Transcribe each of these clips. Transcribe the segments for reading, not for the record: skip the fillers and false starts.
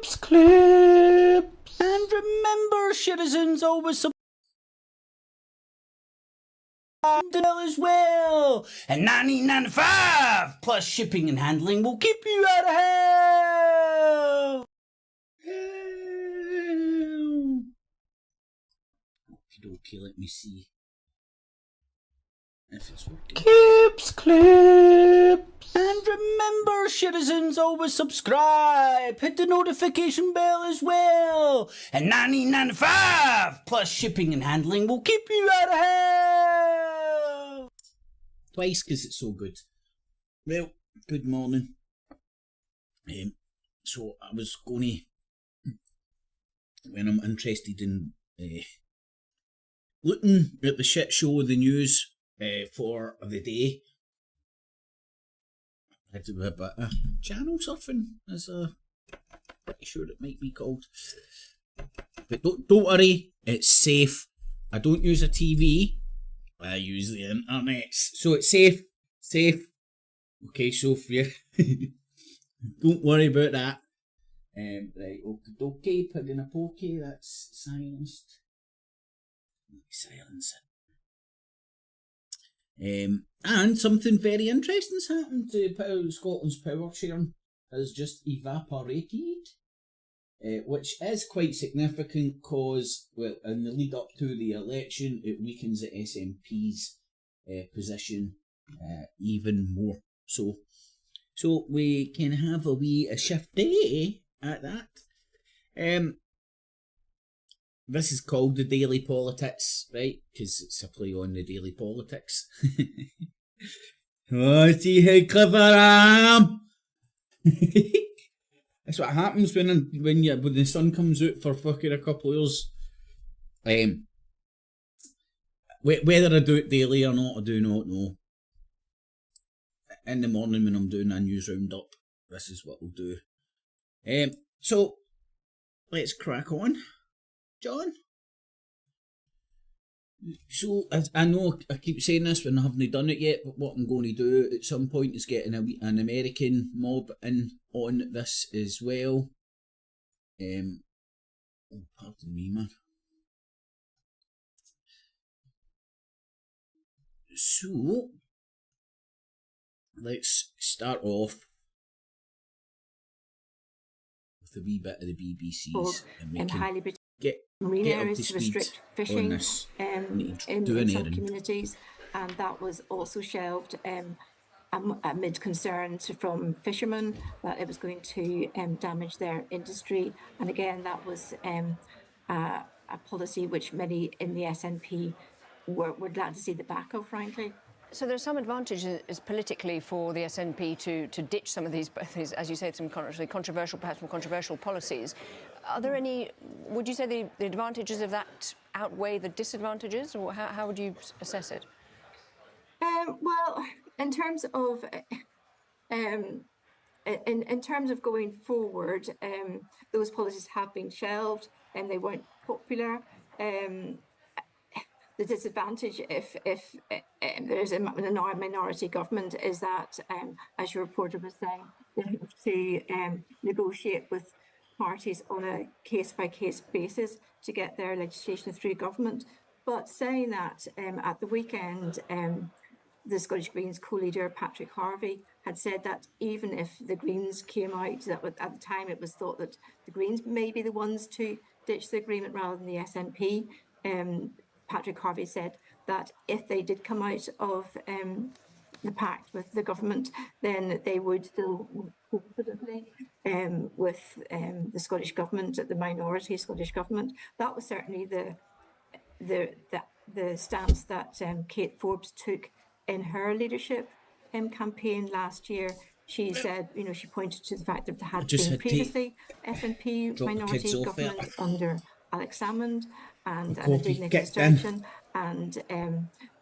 Clips. And remember, citizens, always subscribe as well. And $19.95 plus shipping and handling will keep you out of hell. Okay, let me see if it's working. Clips. And remember, citizens, always subscribe. Hit the notification bell as well. And $19.95 plus shipping and handling will keep you out of hell. Twice because it's so good. Well, good morning. So I was going to, when I'm interested in looking at the shit show of the news for the day, I do a bit of channel surfing, as pretty sure it might be called. But don't worry, it's safe. I don't use a TV. I use the internet, so it's safe. Okay, Sophia, don't worry about that. Right, okay, pig in a pokey. That's silenced. Silence it. And something very interesting's happened to Scotland's power sharing has just evaporated, which is quite significant because, well, in the lead up to the election, it weakens the SNP's position even more. So we can have a shift day at that. This is called the Daily PoliTITS, right? Because it's a play on the Daily Politics. Oh, see how clever I am! That's what happens when the sun comes out for fucking a couple of years. Whether I do it daily or not, I do not know. In the morning when I'm doing a news roundup, this is what we'll do. So, let's crack on. John? So, I know I keep saying this when I haven't done it yet, but what I'm going to do at some point is get an American mob in on this as well. Oh, pardon me, man. So, let's start off with a wee bit of the BBC's and we can get up to speed on this in some communities, and that was also shelved amid concerns from fishermen that it was going to damage their industry. And again, that was a policy which many in the SNP were glad to see the back of, frankly. So there's some advantages politically for the SNP to ditch some of these, as you say, some controversial, perhaps more controversial policies. Are there any, would you say the advantages of that outweigh the disadvantages, or how would you assess it? Well, in terms of in terms of going forward, those policies have been shelved and they weren't popular. The disadvantage if there's a minority government is that, as your reporter was saying, they have to negotiate with parties on a case-by-case basis to get their legislation through government. But saying that, at the weekend, the Scottish Greens co-leader Patrick Harvey had said that even if the Greens came out, that at the time it was thought that the Greens may be the ones to ditch the agreement rather than the SNP. Patrick Harvey said that if they did come out of the pact with the government, then they would still work cooperatively with the Scottish government, the minority Scottish government. That was certainly the stance that Kate Forbes took in her leadership campaign last year. She said, she pointed to the fact that there had been previously SNP minority government under Alex Salmond and Nicola Sturgeon, and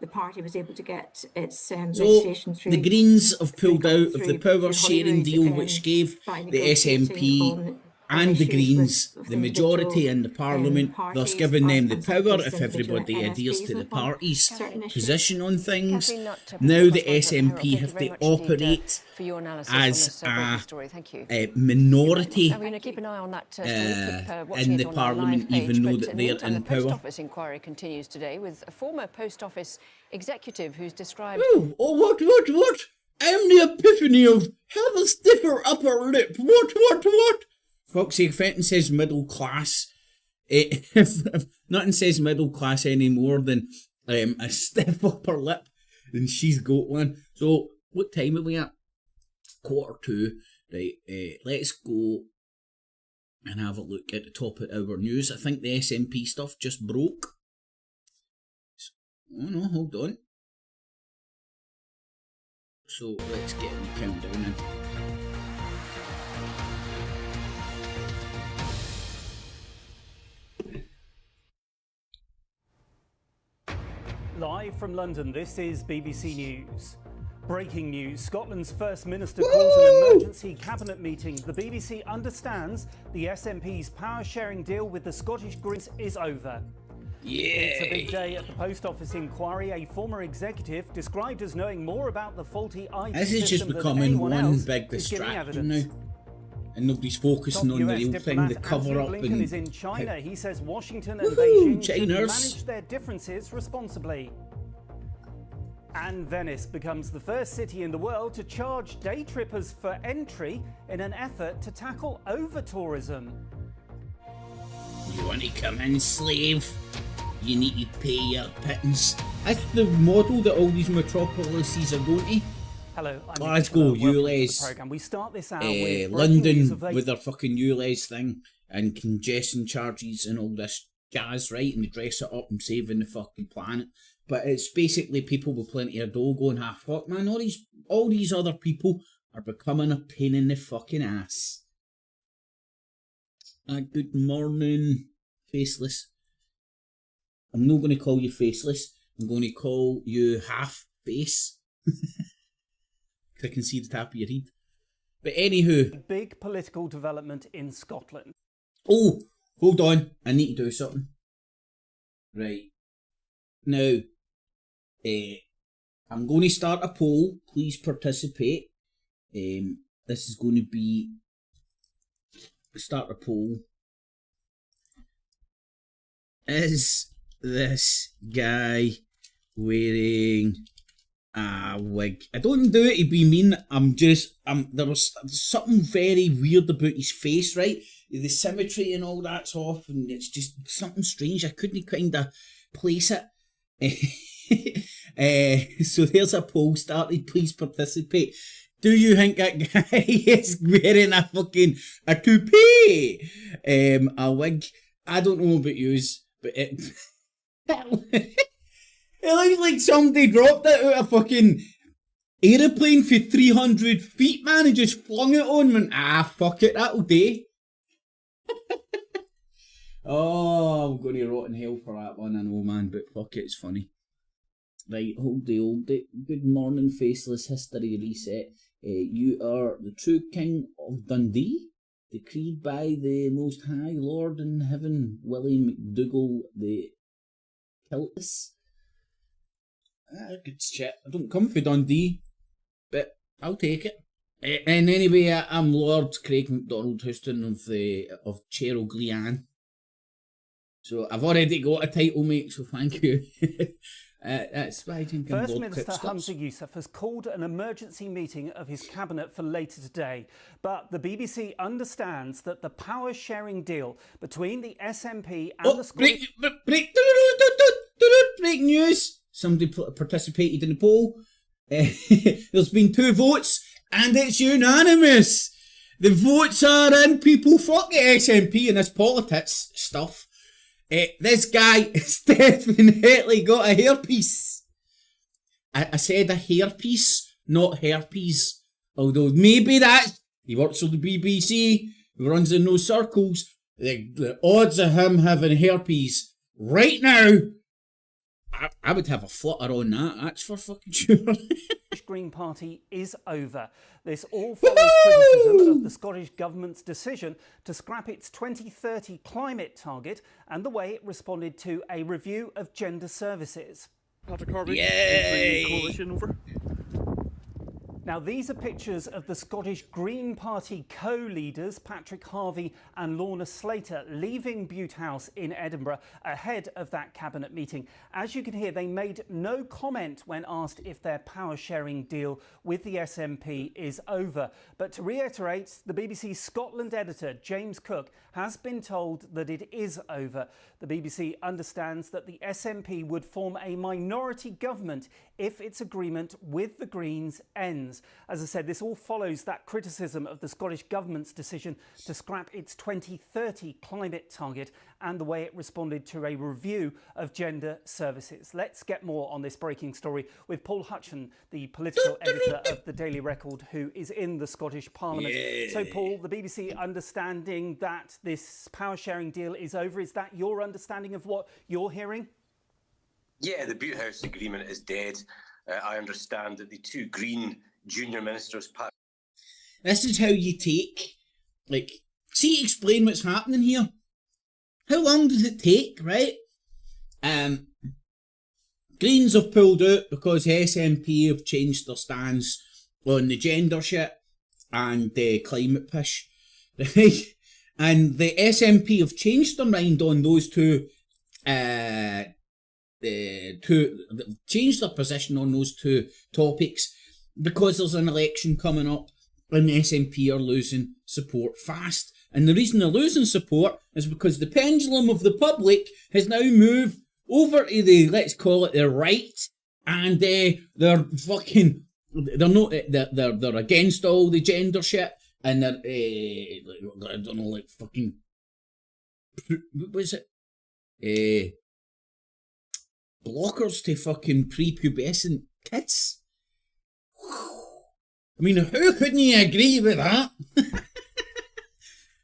the party was able to get its legislation through. The Greens have pulled out of the power sharing deal which gave the SNP and the issues Greens, with the majority in the Parliament, thus parties giving them the and power some if individual everybody adheres MSPs to the upon party's certain issues. position on things. Kathleen Nutt, Now the Correspondent for SNP Herald, thank have you very to much indeed, operate for your analysis on as this breaking story. Thank you. a minority Now, we're going to keep an eye on that story, keep watching in it the on our Parliament, live page. even though But that in the they're meantime, in the Post power. Office inquiry continues today with a former Post Office executive who's described... Oh, what? I'm the epiphany of have a stiffer upper lip. What? Fuck's sake, Fenton says middle class. If nothing says middle class any more than a stiff upper lip, then she's got one. So, what time are we at? 1:45. Right, let's go and have a look at the top of our news. I think the SNP stuff just broke. Oh no, hold on. So let's get the countdown in. Live from London, this is BBC News. Breaking news, Scotland's First Minister calls an emergency cabinet meeting. The BBC understands the SNP's power-sharing deal with the Scottish Greens is over. It's a big day at the Post Office inquiry. A former executive described as knowing more about the faulty IT This is just system than becoming anyone one else big is giving distraction now. evidence. And nobody's focusing Top on the US real thing, diplomat the cover up Anthony Blinken and is in China. He says Washington and Woohoo, Beijing should Chiners. manage their differences responsibly. And Venice becomes the first city in the world to charge day trippers for entry in an effort to tackle over-tourism. You want to come in, slave? You need to pay your pittance. That's the model that all these metropolises are going to. Hello, I'm Glasgow, Nicola. Welcome to the ULEZ, programme. We start this hour with breaking news London of a with their fucking ULEZ thing and congestion charges and all this jazz, right? And they dress it up and saving the fucking planet. But it's basically people with plenty of dough going, fuck man, all these other people are becoming a pain in the fucking ass. Good morning, faceless. I'm not going to call you faceless. I'm going to call you half face. I can see the top of your head. But anywho. big political development in Scotland. Oh, hold on. I need to do something. Right. Now, I'm going to start a poll. Please participate. This is going to be... Start a poll. Is this guy wearing a wig? I don't do it to be mean. There was something very weird about his face, right? The symmetry and all that's off, and it's just something strange. I couldn't kind of place it. So there's a poll started. Please participate. Do you think that guy is wearing a toupee? A wig? I don't know about yous, but it looks like somebody dropped it out of a fucking aeroplane for 300 feet, man, and just flung it on, man. Fuck it, that'll do. Oh, I'm going to rot in hell for that one, I know, man, but fuck it, it's funny. Right, hold it. Good morning, faceless history reset. You are the true king of Dundee, decreed by the Most High Lord in Heaven, William McDougall the Kiltis. Good shit. I don't come from Dundee, but I'll take it. And anyway, I'm Lord Craig MacDonald Houston of Cheryl Glean. So I've already got a title, mate, so thank you. That's why I think I'm First Lord Minister Cripstops. Hamza Yousaf has called an emergency meeting of his cabinet for later today. But the BBC understands that the power-sharing deal between the SNP and the Scottish... Break news! Somebody participated in the poll. There's been 2 votes, and it's unanimous. The votes are in, people. Fuck the SNP and this PoliTITS stuff. This guy has definitely got a hairpiece. I said a hairpiece, not herpes. Although maybe he works for the BBC, he runs in those circles. The odds of him having herpes right now I would have a flutter on that, that's for fucking sure. Green Party is over. This all follows criticism of the Scottish Government's decision to scrap its 2030 climate target and the way it responded to a review of gender services. Patrick Harvey, Yay! Coalition, over. Now, these are pictures of the Scottish Green Party co-leaders, Patrick Harvey and Lorna Slater, leaving Bute House in Edinburgh ahead of that cabinet meeting. As you can hear, they made no comment when asked if their power-sharing deal with the SNP is over. But to reiterate, the BBC Scotland editor, James Cook, has been told that it is over. The BBC understands that the SNP would form a minority government if its agreement with the Greens ends. As I said, this all follows that criticism of the Scottish Government's decision to scrap its 2030 climate target and the way it responded to a review of gender services. Let's get more on this breaking story with Paul Hutchin, the political editor of the Daily Record, who is in the Scottish Parliament. Yeah. So, Paul, the BBC understanding that this power-sharing deal is over. Is that your understanding of what you're hearing? Yeah, the Bute House agreement is dead. I understand that the two Green junior ministers... This is how you take, like, see, explain what's happening here. How long does it take, right? Greens have pulled out because SNP have changed their stance on the gender shit and the climate push, right? And the SNP have changed their mind on those changed their position on those two topics because there's an election coming up and the SNP are losing support fast. And the reason they're losing support is because the pendulum of the public has now moved over to the, let's call it the right, and they're fucking, they're against all the gender shit, and they're, I don't know, like fucking, what was it? Blockers to fucking prepubescent kids. I mean, who couldn't you agree with that?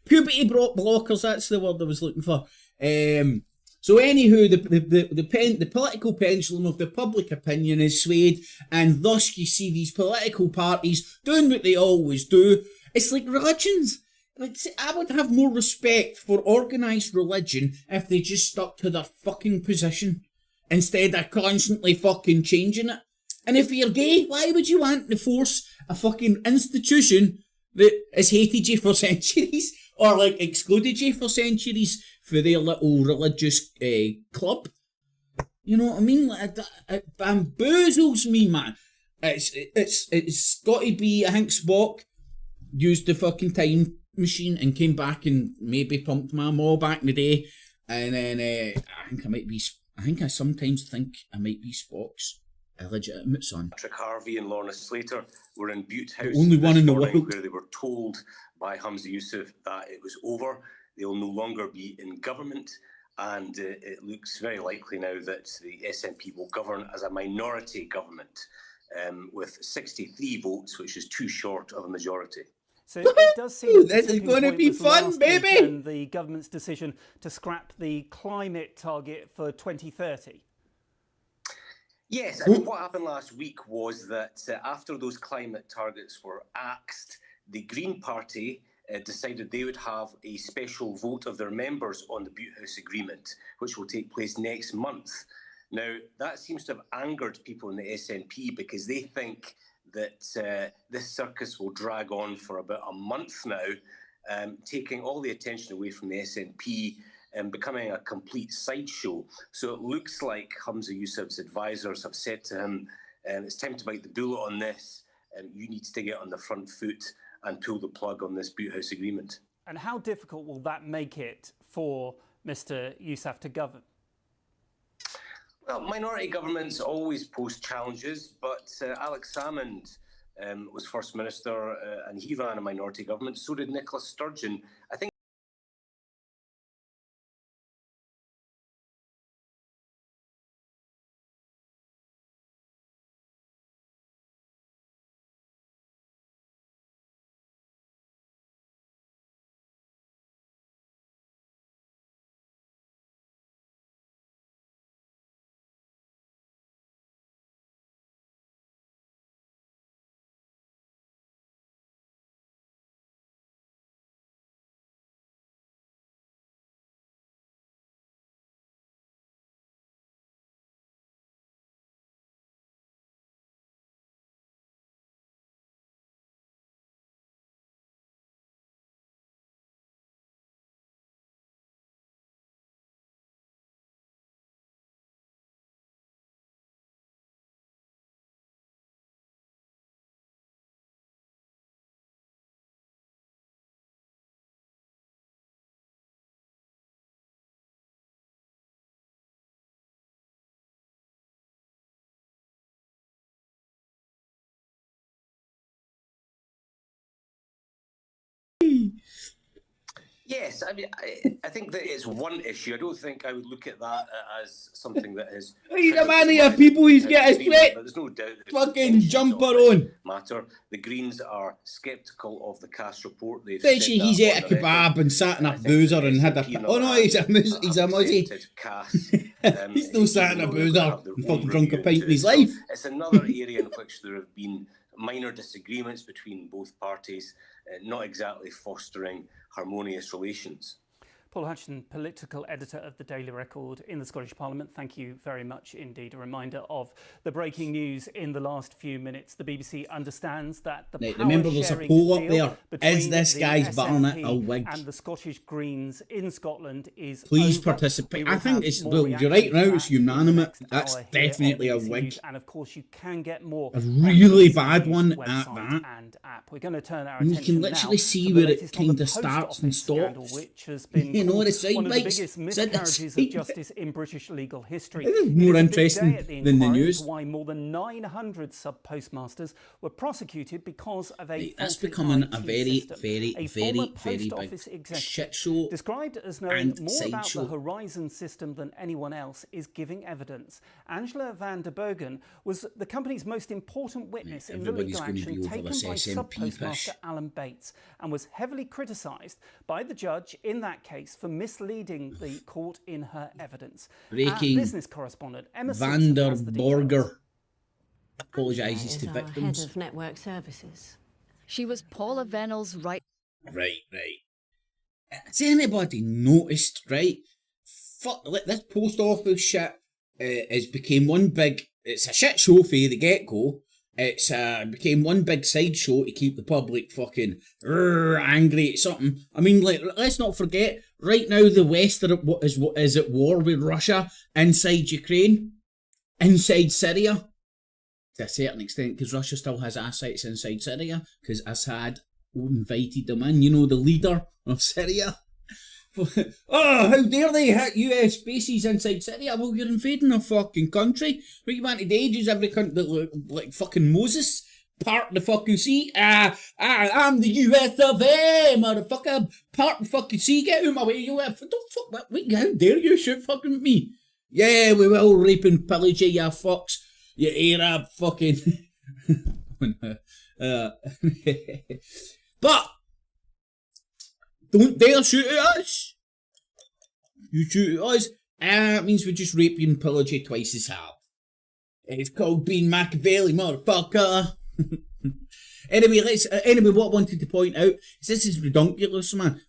Puberty blockers, that's the word I was looking for. So anywho, the political pendulum of the public opinion is swayed, and thus you see these political parties doing what they always do. It's like religions. Like, I would have more respect for organised religion if they just stuck to their fucking position instead of constantly fucking changing it. And if you're gay, why would you want to force a fucking institution that has hated you for centuries, or like excluded you for centuries for their little religious club? You know what I mean? Like, it bamboozles me, man. It's got to be, I think Spock used the fucking time machine and came back and maybe pumped my maw back in the day, and then I sometimes think I might be Spock's illegitimate son. Patrick Harvey and Lorna Slater were in Bute House The only one in the morning world. where they were told by Humza Yousaf that it was over. They will no longer be in government, and it looks very likely now that the SNP will govern as a minority government with 63 votes, which is too short of a majority. So it does seem This is going to be fun, baby! And the government's decision to scrap the climate target for 2030. Yes, I mean, what happened last week was that after those climate targets were axed, the Green Party decided they would have a special vote of their members on the Bute House Agreement, which will take place next month. Now, that seems to have angered people in the SNP because they think that this circus will drag on for about a month now, taking all the attention away from the SNP and becoming a complete sideshow. So it looks like Humza Yousaf's advisors have said to him, it's time to bite the bullet on this. You need to get on the front foot and pull the plug on this Bute House Agreement. And how difficult will that make it for Mr Yousaf to govern? Well, minority governments always pose challenges, but Alex Salmond was First Minister and he ran a minority government. So did Nicola Sturgeon. I think Yes, I mean, I think that it's one issue. I don't think I would look at that as something that is. He's a man of people. He's got his There's no doubt that fucking jumper on. Matter. The Greens are sceptical of the CAS report. They've Bet said you he's that ate a on the kebab record. and sat in a I think boozer the and had a. SNP Oh no, he's a Muzzy. accepted CAS. He's no sat in a They're gonna boozer have their and own fucking drunk a review pint into in his it. So life. it's another area in which there have been minor disagreements between both parties, not exactly fostering harmonious relations. Paul Hutchinson, political editor of the Daily Record in the Scottish Parliament. Thank you very much indeed. A reminder of the breaking news in the last few minutes. The BBC understands that the Right, remember there's a poll up there. Is this guy's Barnett a wig? and the Scottish Greens in Scotland is Please over. participate. We will I think have it's, more well, you're reaction right to now, that it's in the unanimous. next That's hour here on definitely a BBC wig. News. And of course, you can get more A on really BBC bad News one at website that. and app. We're going to turn our And you attention can literally now see to the where it latest on the kinda post starts and office scandal, stops. which has been You know, called the side one of the bikes. biggest Side miscarriages by of side. justice in British legal history. This is It more a big interesting day at the than the inquiry news. into why more than 900 sub-postmasters were prosecuted because of a Right, that's faulty becoming IT a very, system. very, A very, former very post big office executive shit show. described as knowing and more about sideshow. the Horizon system than anyone else is giving evidence. Angela van der Bergen was the company's most important witness in the everybody's legal gonna be action over taken this by SNP sub-postmaster pish. Alan Bates and was heavily criticised by the judge in that case for misleading the court in her evidence. Breaking Business correspondent Emma Van Simpson der has the details. Borger apologises to Is our head victims. of network services. She was Paula Vennell's right. Right. Has anybody noticed, right? Fuck, this post office shit has became one big. It's a shit show for the get go. It's became one big sideshow to keep the public fucking angry at something. I mean, like, let's not forget. Right now, the West is at war with Russia inside Ukraine, inside Syria. To a certain extent, because Russia still has assets inside Syria, because Assad invited them in, you know, the leader of Syria. Oh, how dare they hit US bases inside Syria? Well, you're invading a fucking country. What you want to do? Is every country like fucking Moses? Part the fucking sea. I'm the US of A, motherfucker. Part the fucking sea. Get out of my way, you don't fuck. Wait, how dare you shoot fucking at me? Yeah, we will rape and pillage you fucks. You Arab fucking. But don't dare shoot at us. You shoot at us, it means we just rape you and pillage you twice as hard. It's called being Machiavelli, motherfucker. Anyway, what I wanted to point out is this is ridiculous, man.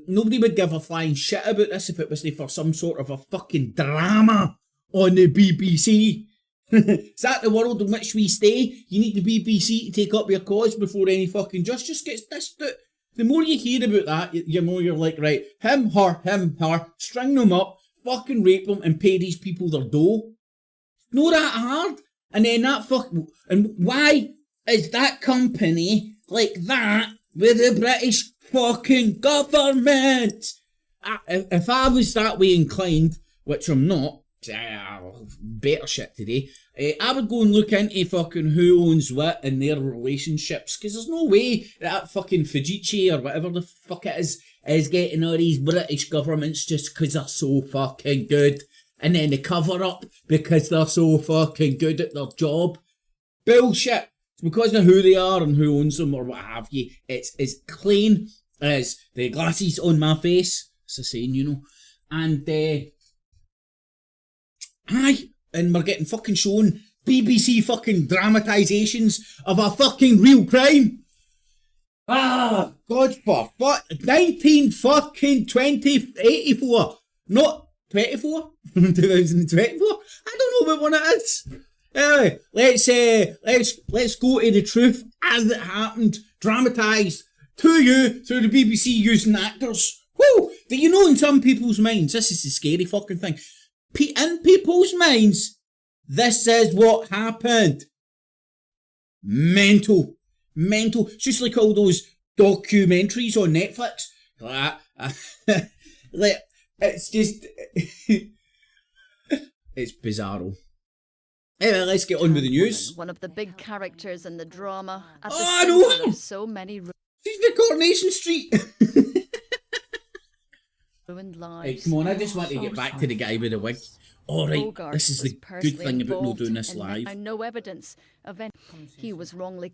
Nobody would give a flying shit about this if it was for some sort of a fucking drama on the BBC. Is that the world in which we stay? You need the BBC to take up your cause before any fucking justice gets dished out. The more you hear about that, you know you're like, right, him, her, string them up, fucking rape them and pay these people their dough. Not that hard. And then and why is that company like that with the British fucking government? If I was that way inclined, which I'm not, better shit today, I would go and look into fucking who owns what in their relationships, because there's no way that fucking Fujitsu or whatever the fuck it is getting all these British governments just because they're so fucking good, and then they cover up because they're so fucking good at their job. Bullshit. It's because of who they are and who owns them or what have you. It's as clean as the glasses on my face. It's a saying, you know. And and we're getting fucking shown BBC fucking dramatisations of a fucking real crime. God for what? 1984. Not 24? 2024? I don't know what one it is. Anyway, let's go to the truth as it happened, dramatised to you through the BBC using actors. Woo! Do you know in some people's minds, this is the scary fucking thing, in people's minds, this is what happened. Mental. It's just like all those documentaries on Netflix. It's just... it's bizarro. Anyway, let's get on with the news. One of the big characters in the drama. At the I know centre him. of so many. She's the Coronation Street. ruined Right, lives. come on, I just want to get back to the guy with the wig. Alright, Bogart this is was the good personally thing about not involved doing this and live. no evidence of any. He was wrongly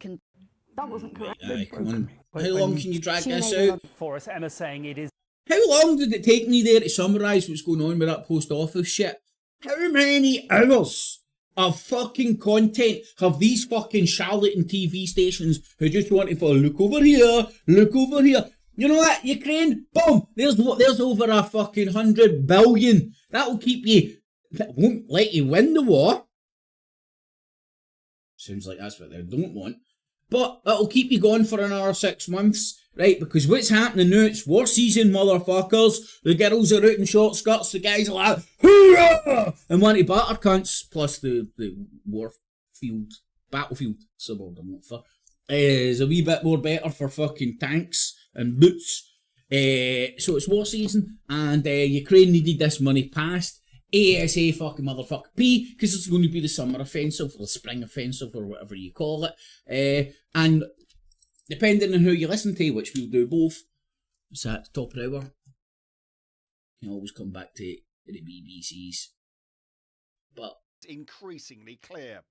That wasn't correct. Aye, come on. But How long when can you drag she this made it out? up for us, Emma saying it is How long did it take me there to summarise what's going on with that post office shit? How many hours of fucking content have these fucking charlatan TV stations who just want to go, look over here, look over here. You know what, Ukraine? Boom! There's over a fucking 100 billion. That'll keep you, that won't let you win the war. Sounds like that's what they don't want. But it'll keep you going for another 6 months. Right, because what's happening now, it's war season, motherfuckers. The girls are out in short skirts, the guys are like, hoorah! And want to batter cunts, plus the battlefield subordinate for, is a wee bit more better for fucking tanks and boots. So it's war season, and Ukraine needed this money passed ASA fucking motherfucker P, because it's going to be the summer offensive, or the spring offensive, or whatever you call it. And depending on who you listen to, which we'll do both, it's at the top of the hour. You can always come back to the BBC's. But increasingly clear.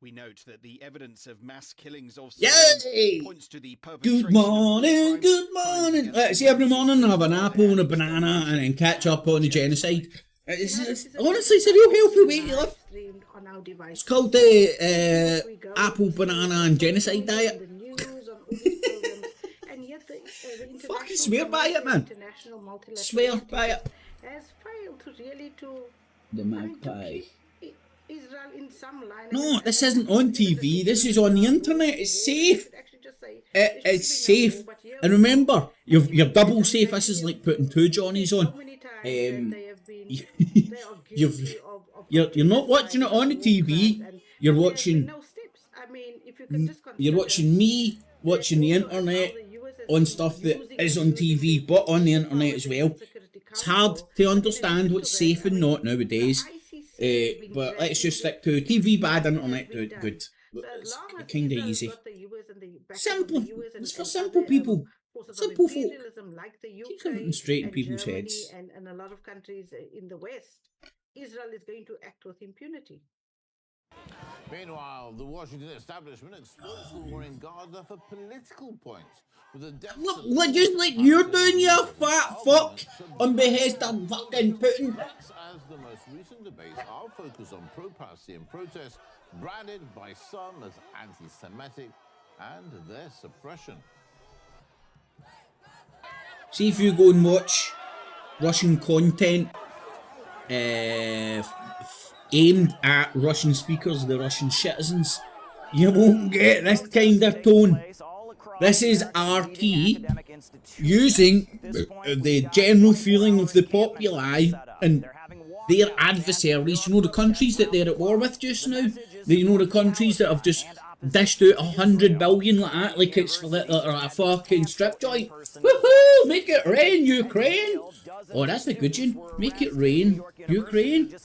We note that the evidence of mass killings of yay! points to the Good morning, good morning. See, every morning I have an apple and a banana and then catch up on the genocide. Honestly, it's a real healthy way to live. It's called the apple, banana and genocide diet. Fucking swear by it, man. Swear by it. The magpie. No, this isn't on TV. This is on the internet. It's safe. It's safe. And remember, you're double safe. This is like putting two Johnnies on. You're not watching it on the TV. You're watching me watching the internet on stuff that is on TV, but on the internet as well. It's hard to understand what's safe and not nowadays. But let's just stick to TV bad, internet good. It's kind of easy. Simple. It's for simple people. Simple folk. Keep something straight in people's heads. And a lot of countries in the West, Israel is going to act with impunity. Meanwhile, the Washington establishment exploits the war in Gaza for political points. Look, just like you're doing, you fat fuck, on behest of fucking Putin. As the most recent debates are focused on pro-Palestinian protests, branded by some as anti-Semitic, and their suppression. See if you go and watch Russian content aimed at Russian speakers, the Russian citizens, you won't get this kind of tone. This is RT using the general feeling of the populi and their adversaries. You know, the countries that they're at war with just now? You know, the countries that have just dished out 100 billion like that, like it's for a fucking strip joint. Woohoo! Make it rain, Ukraine! Oh, that's a good one. Make it rain, Ukraine.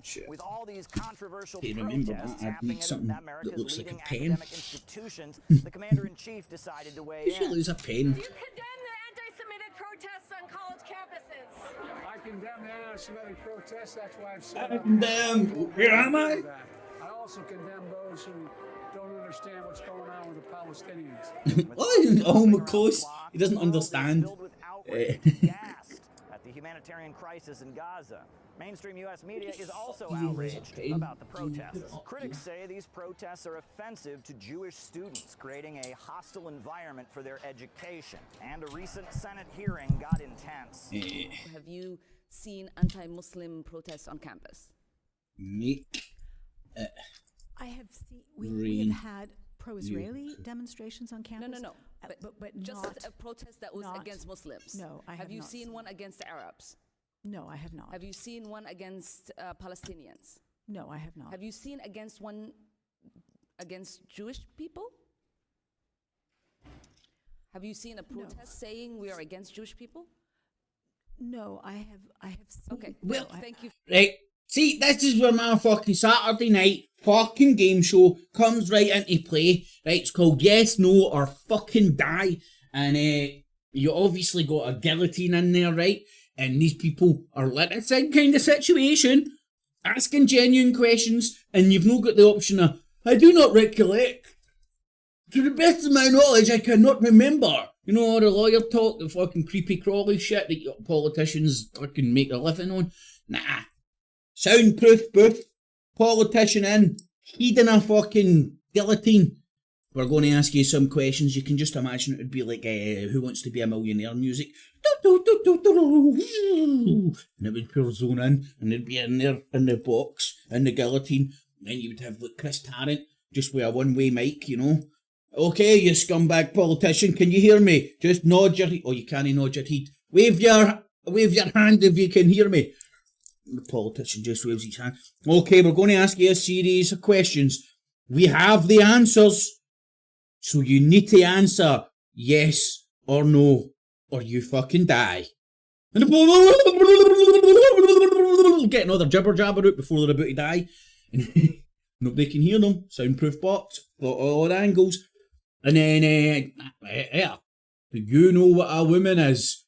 Shit. With all these controversial protests happening in America's leading academic institutions, the commander-in-chief decided to weigh in. You should lose a pen. Do you condemn the anti-Semitic protests on college campuses? I condemn the anti-Semitic protests. That's why I've said. I condemn. Where am I? I also condemn those who don't understand what's going on with the Palestinians. Oh, of course. He doesn't understand. At the humanitarian crisis in Gaza. Mainstream U.S. media is also outraged about the protests. Critics say these protests are offensive to Jewish students, creating a hostile environment for their education. And a recent Senate hearing got intense. Have you seen anti-Muslim protests on campus? Me. I have seen. We have had pro-Israeli demonstrations on campus. No. But just not a protest that was against Muslims. No, I have you not seen one against Arabs? No, I have not. Have you seen one against Palestinians? No, I have not. Have you seen one against Jewish people? Have you seen a protest saying we are against Jewish people? No, I have seen. Okay, well, thank you. Right. See, this is where my fucking Saturday night fucking game show comes right into play. Right, it's called Yes, No, or Fucking Die. And You obviously got a guillotine in there, right? And these people are like, it's that kind of situation, asking genuine questions, and you've not got the option of, I do not recollect. To the best of my knowledge, I cannot remember. You know, all the lawyer talk, the fucking creepy crawly shit that politicians fucking make a living on. Nah. Soundproof booth, politician in, heeding a fucking guillotine. We're going to ask you some questions. You can just imagine it would be like Who Wants to Be a Millionaire music. And it would pour zone in, and it'd be in there, in the box, in the guillotine. And then you would have like Chris Tarrant, just with a one-way mic, you know. Okay, you scumbag politician, can you hear me? Just nod your head. Oh, you can't nod your head. Wave your hand if you can hear me. The politician just waves his hand. Okay, we're going to ask you a series of questions. We have the answers. So you need to answer yes or no, or you fucking die. And get another jibber jabber out before they're about to die. Nobody can hear them. Soundproof box, all angles. And then, do you know what a woman is?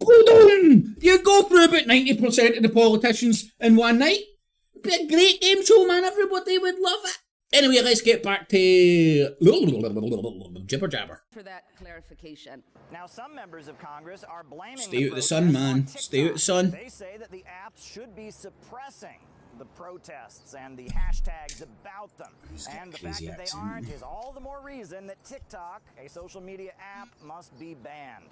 Hold on! You go through about 90% of the politicians in one night. Be a great game show, man. Everybody would love it. Anyway, let's get back to jibber jabber. For that clarification. Now, some members of Congress are blaming Stay out of the sun, man. Stay out of the sun. They say that the apps should be suppressing the protests and the hashtags about them. And the fact that they aren't is all the more reason that TikTok, a social media app, must be banned.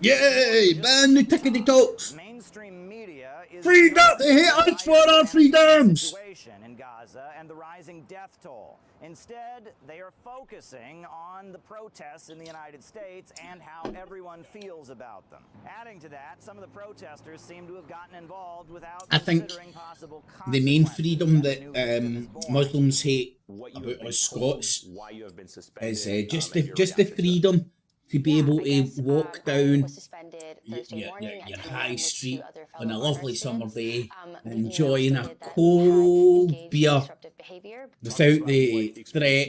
Yay! Ban the tickety talks. Mainstream media is freedom. They hate us for our freedoms. Situation in Gaza and the rising death toll. Instead, they are focusing on the protests in the United States and how everyone feels about them. Adding to that, some of the protesters seem to have gotten involved without considering possible consequences. The main freedom that Muslims hate about us Scots is just the freedom to be able to walk down your high street on a lovely summer day, enjoying a cold beer without the threat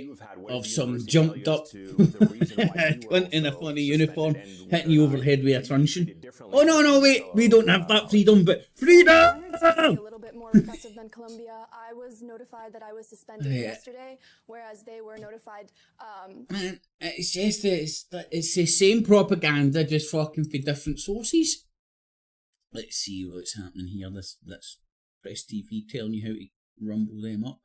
of some jumped up cunt in a funny uniform hitting you over the head with a truncheon. Oh no, wait, we don't have that freedom, but freedom! A little bit more repressive than Colombia. I was notified that I was suspended yesterday, whereas they were notified. Man, it's just it's the same propaganda, just fucking for different sources. Let's see what's happening here. This Press TV telling you how to rumble them up.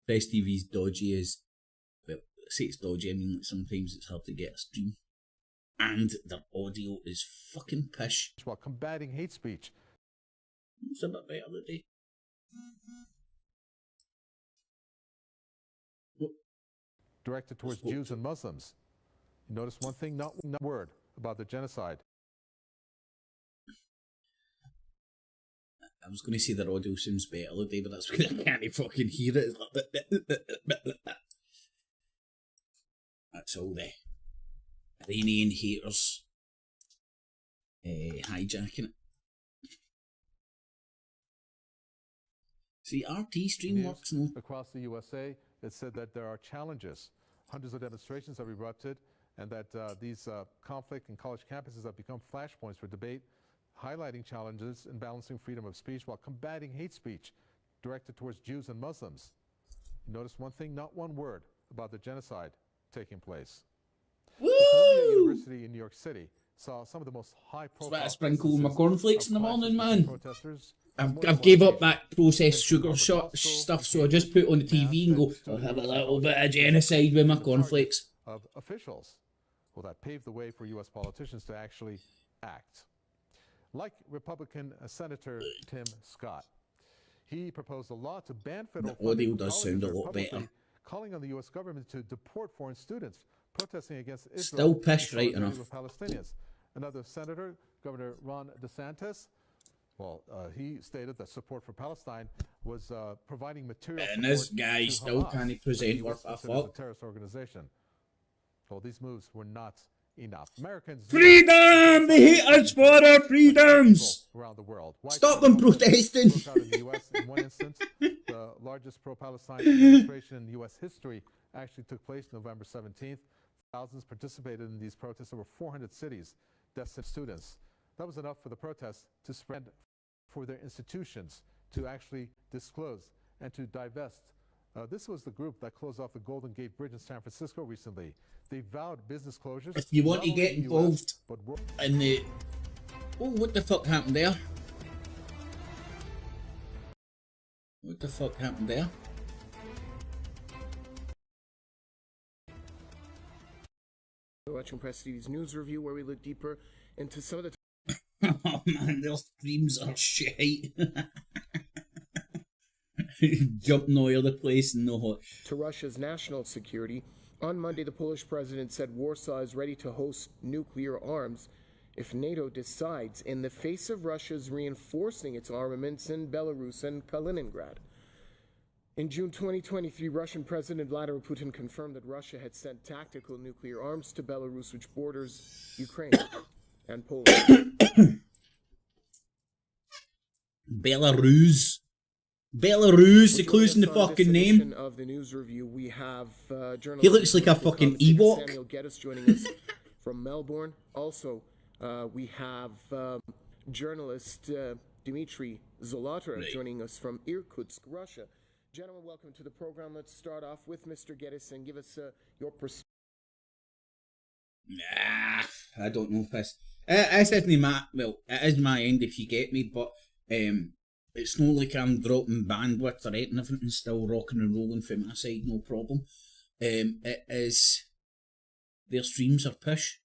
Press TV's dodgy as well. I say it's dodgy. I mean, like, sometimes it's hard to get a stream. And their audio is fucking pish. While combating hate speech. It's a bit better today. Directed towards Jews and Muslims. You notice one thing, not one word about the genocide. I was going to say their audio sounds better today, but that's because I can't fucking hear it. That's all the Iranian haters hijacking it. See, RT stream works now. Across the USA, it said that there are challenges. Hundreds of demonstrations have erupted, and that these conflict in college campuses have become flashpoints for debate, highlighting challenges in balancing freedom of speech while combating hate speech directed towards Jews and Muslims. You notice one thing, not one word about the genocide taking place. Columbia University in New York City saw some of the most high-profile. That's why I sprinkle my cornflakes in the morning, man. I've gave up that processed sugar stuff, so I just put it on the TV and go, I'll have a little bit of genocide with my cornflakes. Of officials, well, that paved the way for U.S. politicians to actually act. Like Republican Senator Tim Scott, he proposed a law to ban federal the audio does sound a lot better. Calling on the U.S. government to deport foreign students protesting against Israel. Still pissed right enough. With Palestinians. Another senator, Governor Ron DeSantis, well, he stated that support for Palestine was providing material. And this guy still can't present worth a fuck. Terrorist organization. Well, these moves were not enough. Americans. Freedom! They hate us for our freedoms! Around the world. Stop them protesting! In the US, in one instance, the largest pro-Palestine demonstration in U.S. history actually took place November 17th. Thousands participated in these protests. Over 400 cities destined students. That was enough for the protests to spread for their institutions to actually disclose and to divest. This was the group that closed off the Golden Gate Bridge in San Francisco recently. They vowed business closures. If you want to get involved in the... Oh, what the fuck happened there? What the fuck happened there? We're watching Press TV's news review, where we look deeper into some of the... Oh man, their streams are shite. Jumping all over the place and no hot. To Russia's national security. On Monday, the Polish president said Warsaw is ready to host nuclear arms if NATO decides, in the face of Russia's reinforcing its armaments in Belarus and Kaliningrad. In June 2023, Russian President Vladimir Putin confirmed that Russia had sent tactical nuclear arms to Belarus, which borders Ukraine and Poland. Belarus. Belarus, the clue's in the fucking name. Of the news review, we have He looks like a fucking Ewok. Samuel Geddes joining us from Melbourne. Also, we have journalist Dmitry Zolotar joining us from Irkutsk, Russia. Gentlemen, welcome to the program. Let's start off with Mr. Geddes and give us your perspective. Nah, I don't know if this isn't my, well, it is my end if you get me, but it's not like I'm dropping bandwidth or anything. Everything's still rocking and rolling from my side, no problem. It is, their streams are push.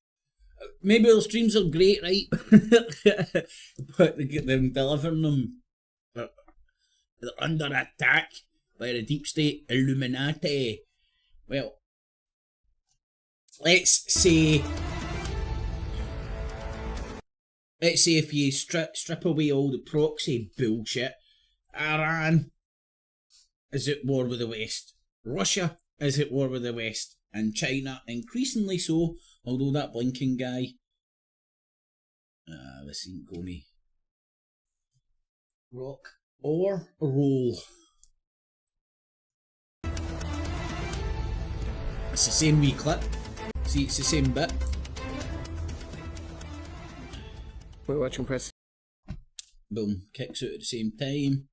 Maybe their streams are great, right? But they get them delivering them. They're under attack by the deep state Illuminati. Well, let's say if you strip away all the proxy bullshit, Iran is at war with the West. Russia is at war with the West. And China, increasingly so, although that blinking guy, this ain't gonna rock or roll. It's the same wee clip. See, it's the same bit. We're watching Press. Boom, kicks out at the same time.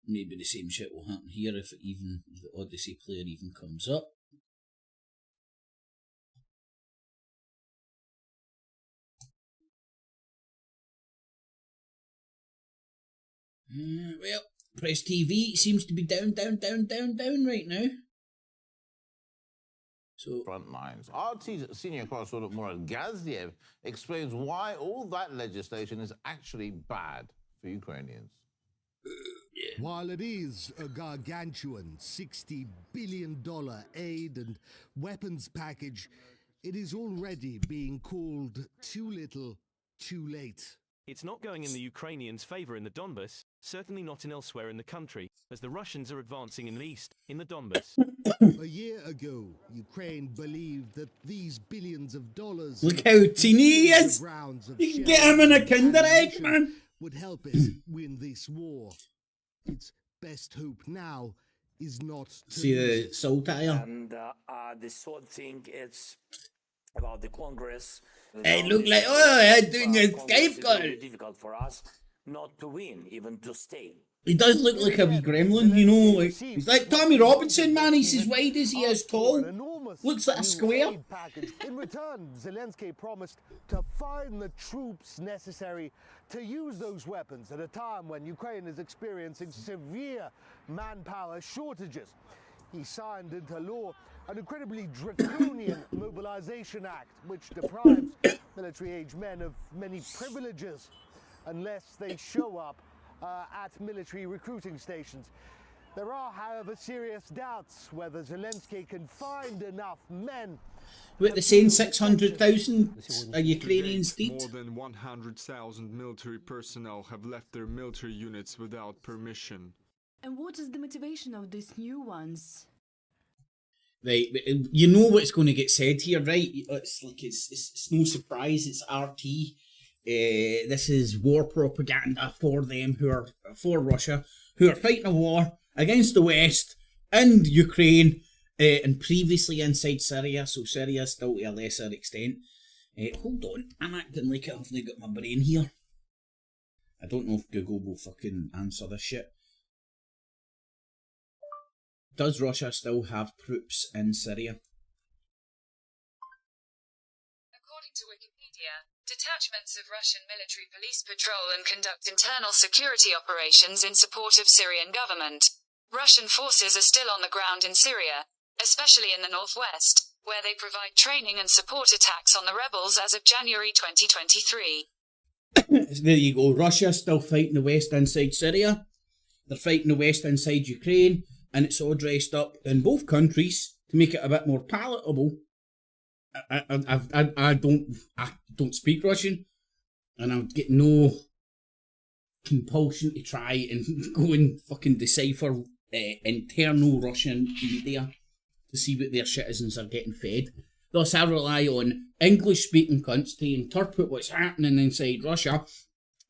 Maybe the same shit will happen here if the Odyssey player even comes up. Well, Press TV seems to be down right now. So front lines. RT's senior correspondent Murad Gaziev explains why all that legislation is actually bad for Ukrainians. While it is a gargantuan $60 billion aid and weapons package, it is already being called too little, too late. It's not going in the Ukrainians' favour in the Donbas, certainly not in elsewhere in the country, as the Russians are advancing in the east, in the Donbas. A year ago, Ukraine believed that these billions of dollars... Look how teeny he is! You can get him in a Kinder Egg, man! ...would help us win this war. Its best hope now is not to... See the soul tire? And the sort thing it's about the Congress... Hey, look like, oh, I'm doing a Skype call. It's very difficult for us not to win, even to stay. He does look like a wee gremlin, you know. Like, he's like Tommy Robinson, man. He's as wide as he is tall. Looks like a square. In return, Zelensky promised to find the troops necessary to use those weapons at a time when Ukraine is experiencing severe manpower shortages. He signed into law an incredibly draconian mobilization act, which deprives military-age men of many privileges unless they show up at military recruiting stations. There are, however, serious doubts whether Zelensky can find enough men. What they're saying, 600,000 Ukrainians need. More than 100,000 military personnel have left their military units without permission. And what is the motivation of these new ones? Right, you know what's going to get said here, right? It's like it's no surprise. It's RT. This is war propaganda for them, who are for Russia, who are fighting a war against the West in Ukraine and previously inside Syria, so Syria still to a lesser extent. Hold on, I'm acting like I've not got my brain here. I don't know if Google will fucking answer this shit. Does Russia still have troops in Syria? According to Wikipedia, detachments of Russian military police patrol and conduct internal security operations in support of Syrian government. Russian forces are still on the ground in Syria, especially in the northwest, where they provide training and support attacks on the rebels as of January 2023. There you go. Russia's still fighting the west inside Syria. They're fighting the west inside Ukraine, and it's all dressed up in both countries to make it a bit more palatable. I don't speak Russian, and I would get no compulsion to try and go and fucking decipher internal Russian media to see what their citizens are getting fed. Thus, I rely on English-speaking cunts to interpret what's happening inside Russia,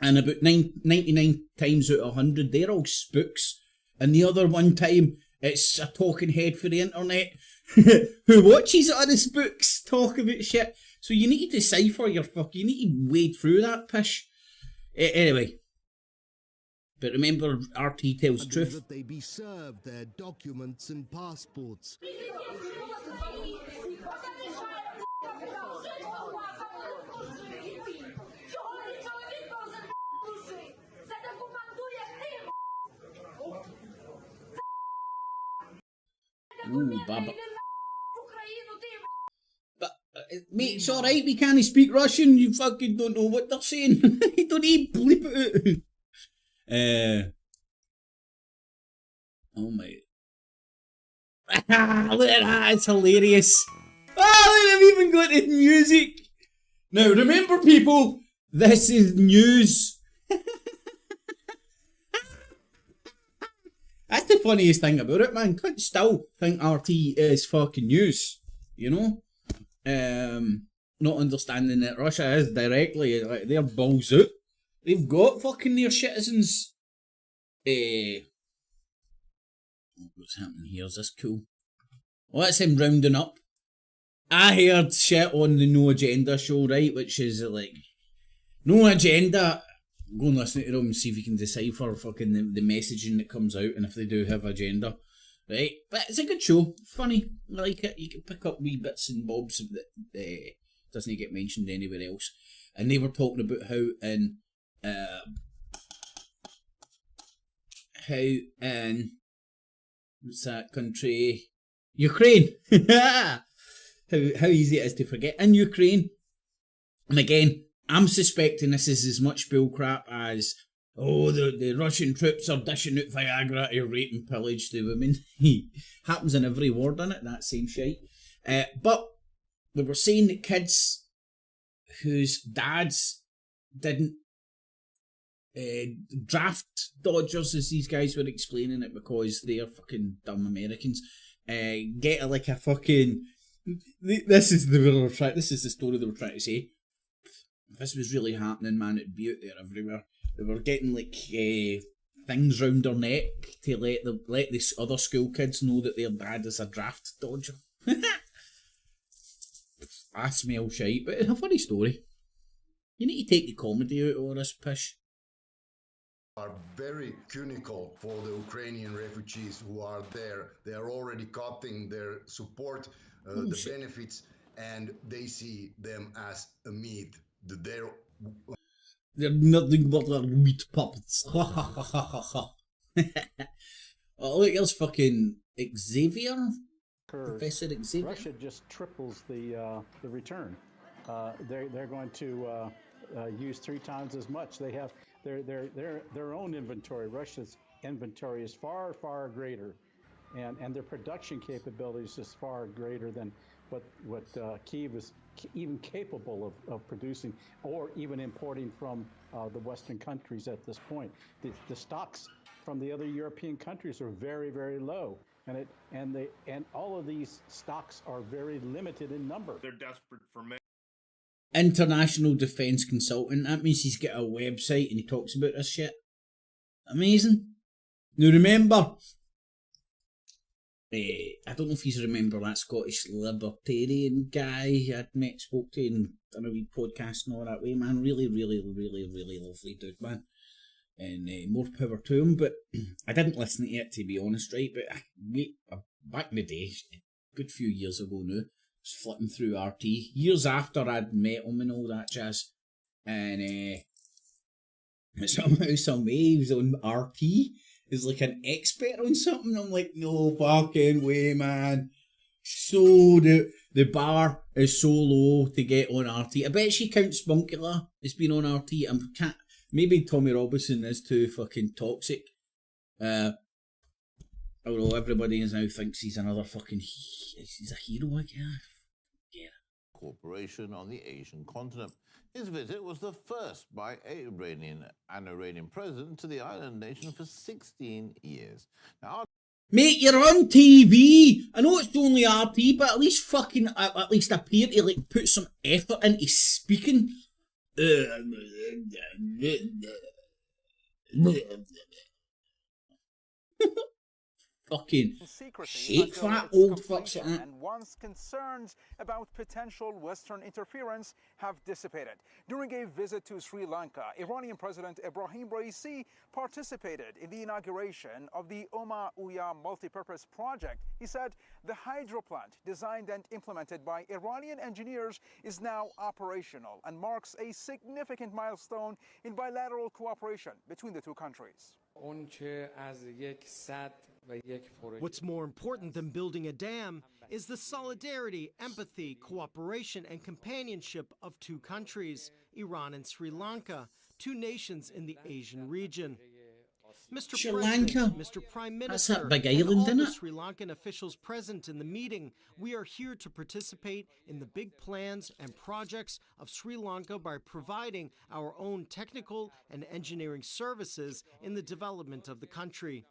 and about 99 times out of 100, they're all spooks. And the other one time, it's a talking head for the internet who watches other spooks talk about shit. So you need to decipher your you need to wade through that pish. Anyway. But remember, RT tells truth. That they be served their documents and passports. Ooh, Baba. But, mate, it's alright, we can't speak Russian, you fucking don't know what they're saying. You don't even bleep it out. Oh my. Look at that, it's hilarious. Oh, look, I've even got the music. Now, remember people, this is news. That's the funniest thing about it, man. Could still think RT is fucking news, you know? Not understanding that Russia is directly, like, they're balls out. They've got fucking their citizens. What's happening here? Is this cool? Well, that's him rounding up. I heard shit on the No Agenda show, right? Which is like, No Agenda. Go and listen to them and see if you can decipher fucking the messaging that comes out and if they do have agenda. Right? But it's a good show. Funny. I like it. You can pick up wee bits and bobs that doesn't get mentioned anywhere else. And they were talking about how in what's that country? Ukraine. how easy it is to forget. In Ukraine, and again, I'm suspecting this is as much bullcrap as, the Russian troops are dishing out Viagra to rape and pillage the women. Happens in every word in it, that same shite. But they were saying that kids whose dads didn't draft dodgers, as these guys were explaining it, because they're fucking dumb Americans, get like a fucking... This is the story they were trying to say. If this was really happening, man, it'd be out there everywhere. They were getting like things round their neck to let these other school kids know that their dad is a draft dodger. I smell shite, but it's a funny story. You need to take the comedy out of all this pish. Are very cynical for the Ukrainian refugees who are there. They are already cutting their support, the benefits, and they see them as a meat. They're nothing but meat puppets. Oh, look, there's fucking Xavier. Professor Xavier. Russia just triples the return. They're going to use 3 times as much. They have their own inventory. Russia's inventory is far greater, and their production capabilities is far greater than what Kyiv is even capable of producing or even importing from the Western countries at this point. The stocks from the other European countries are very low, and all of these stocks are very limited in number. They're desperate for men. International defence consultant. That means he's got a website and he talks about this shit. Amazing. Now remember, I don't know if you remember that Scottish libertarian guy I spoke to in a wee podcast and all that way, man. Really, really, really, really lovely dude, man. And more power to him, but I didn't listen to it, to be honest, right? But back in the day, a good few years ago now, I was flipping through RT, years after I'd met him and all that jazz, and somehow, some way, he was on RT, is like an expert on something. I'm like, no fucking way, man. So the bar is so low to get on RT. I bet she Count Spunkula has been on RT. Maybe Tommy Robinson is too fucking toxic. Although everybody now thinks he's another fucking... He's a hero, I guess. Yeah. Corporation on the Asian continent. His visit was the first by an Iranian president to the island nation for 16 years. Now, mate, you're on TV. I know it's only RT, but at least appear to like put some effort into speaking. Fucking shake for that old fucks. And once concerns about potential Western interference have dissipated. During a visit to Sri Lanka, Iranian President Ebrahim Raisi participated in the inauguration of the Oma Uya multipurpose project. He said the hydro plant, designed and implemented by Iranian engineers, is now operational and marks a significant milestone in bilateral cooperation between the two countries. What's more important than building a dam is the solidarity, empathy, cooperation, and companionship of two countries, Iran and Sri Lanka, two nations in the Asian region. Mr. Sri President, Lanka. Mr. Prime That's Minister, that big and island, all isn't the it? Sri Lankan officials present in the meeting, we are here to participate in the big plans and projects of Sri Lanka by providing our own technical and engineering services in the development of the country.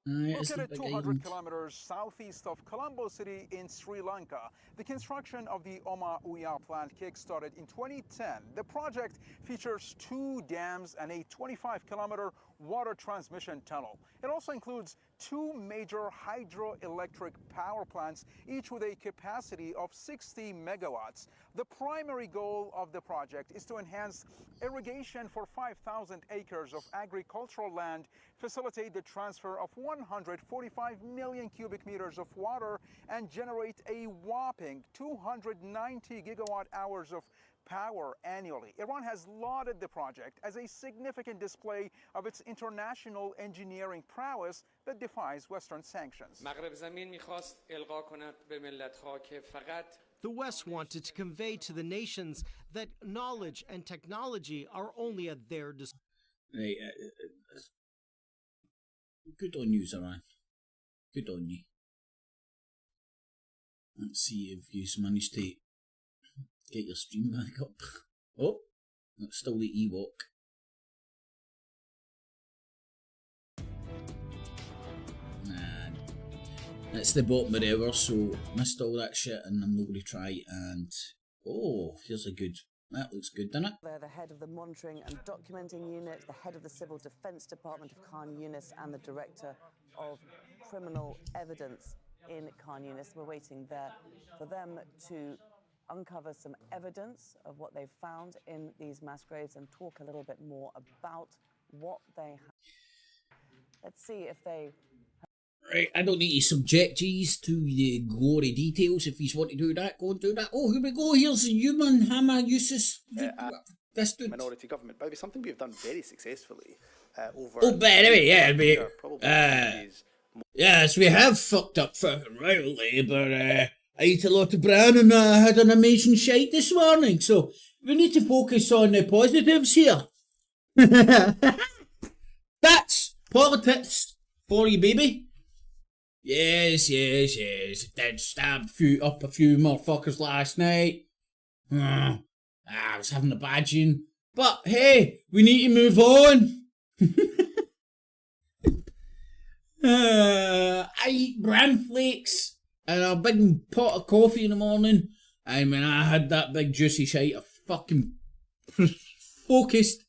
Located 200 kilometers southeast of Colombo City in Sri Lanka, the construction of the Oma Uya plant kick-started in 2010. The project features 2 dams and a 25-kilometer water transmission tunnel. It also includes 2 major hydroelectric power plants, each with a capacity of 60 megawatts. The primary goal of the project is to enhance irrigation for 5,000 acres of agricultural land, facilitate the transfer of 145 million cubic meters of water, and generate a whopping 290 gigawatt hours of power annually. Iran has lauded the project as a significant display of its international engineering prowess that defies Western sanctions. The West wanted to convey to the nations that knowledge and technology are only at their disposal. Right, good on you, Iran. Good on you. Let's see if you've managed to get your stream back up. Oh, that's still the Ewok. Man, it's the bottom of the hour, so missed all that shit, and I'm not going to try. And oh, here's a good. That looks good, doesn't it? They're the head of the Monitoring and Documenting Unit, the head of the Civil Defence Department of Khan Yunis, and the Director of Criminal Evidence in Khan Yunis. We're waiting there for them to uncover some evidence of what they've found in these mass graves and talk a little bit more about what they have. Let's see if they... Right, I don't need to subject yous to the gory details. If yous want to do that, go and do that. Oh, here we go. Here's a human hammer uses this dude. Minority government, but it's something we've done very successfully over. Oh, but anyway, yeah, mate. Yes, we have fucked up fucking royally, but I ate a lot of bran and I had an amazing shite this morning. So we need to focus on the positives here. That's PoliTITS for you, baby. Yes. Did stab up a few motherfuckers last night. I was having a bad dream. But hey, we need to move on. I eat bran flakes and a big pot of coffee in the morning. And when I had that big juicy shite, I fucking focused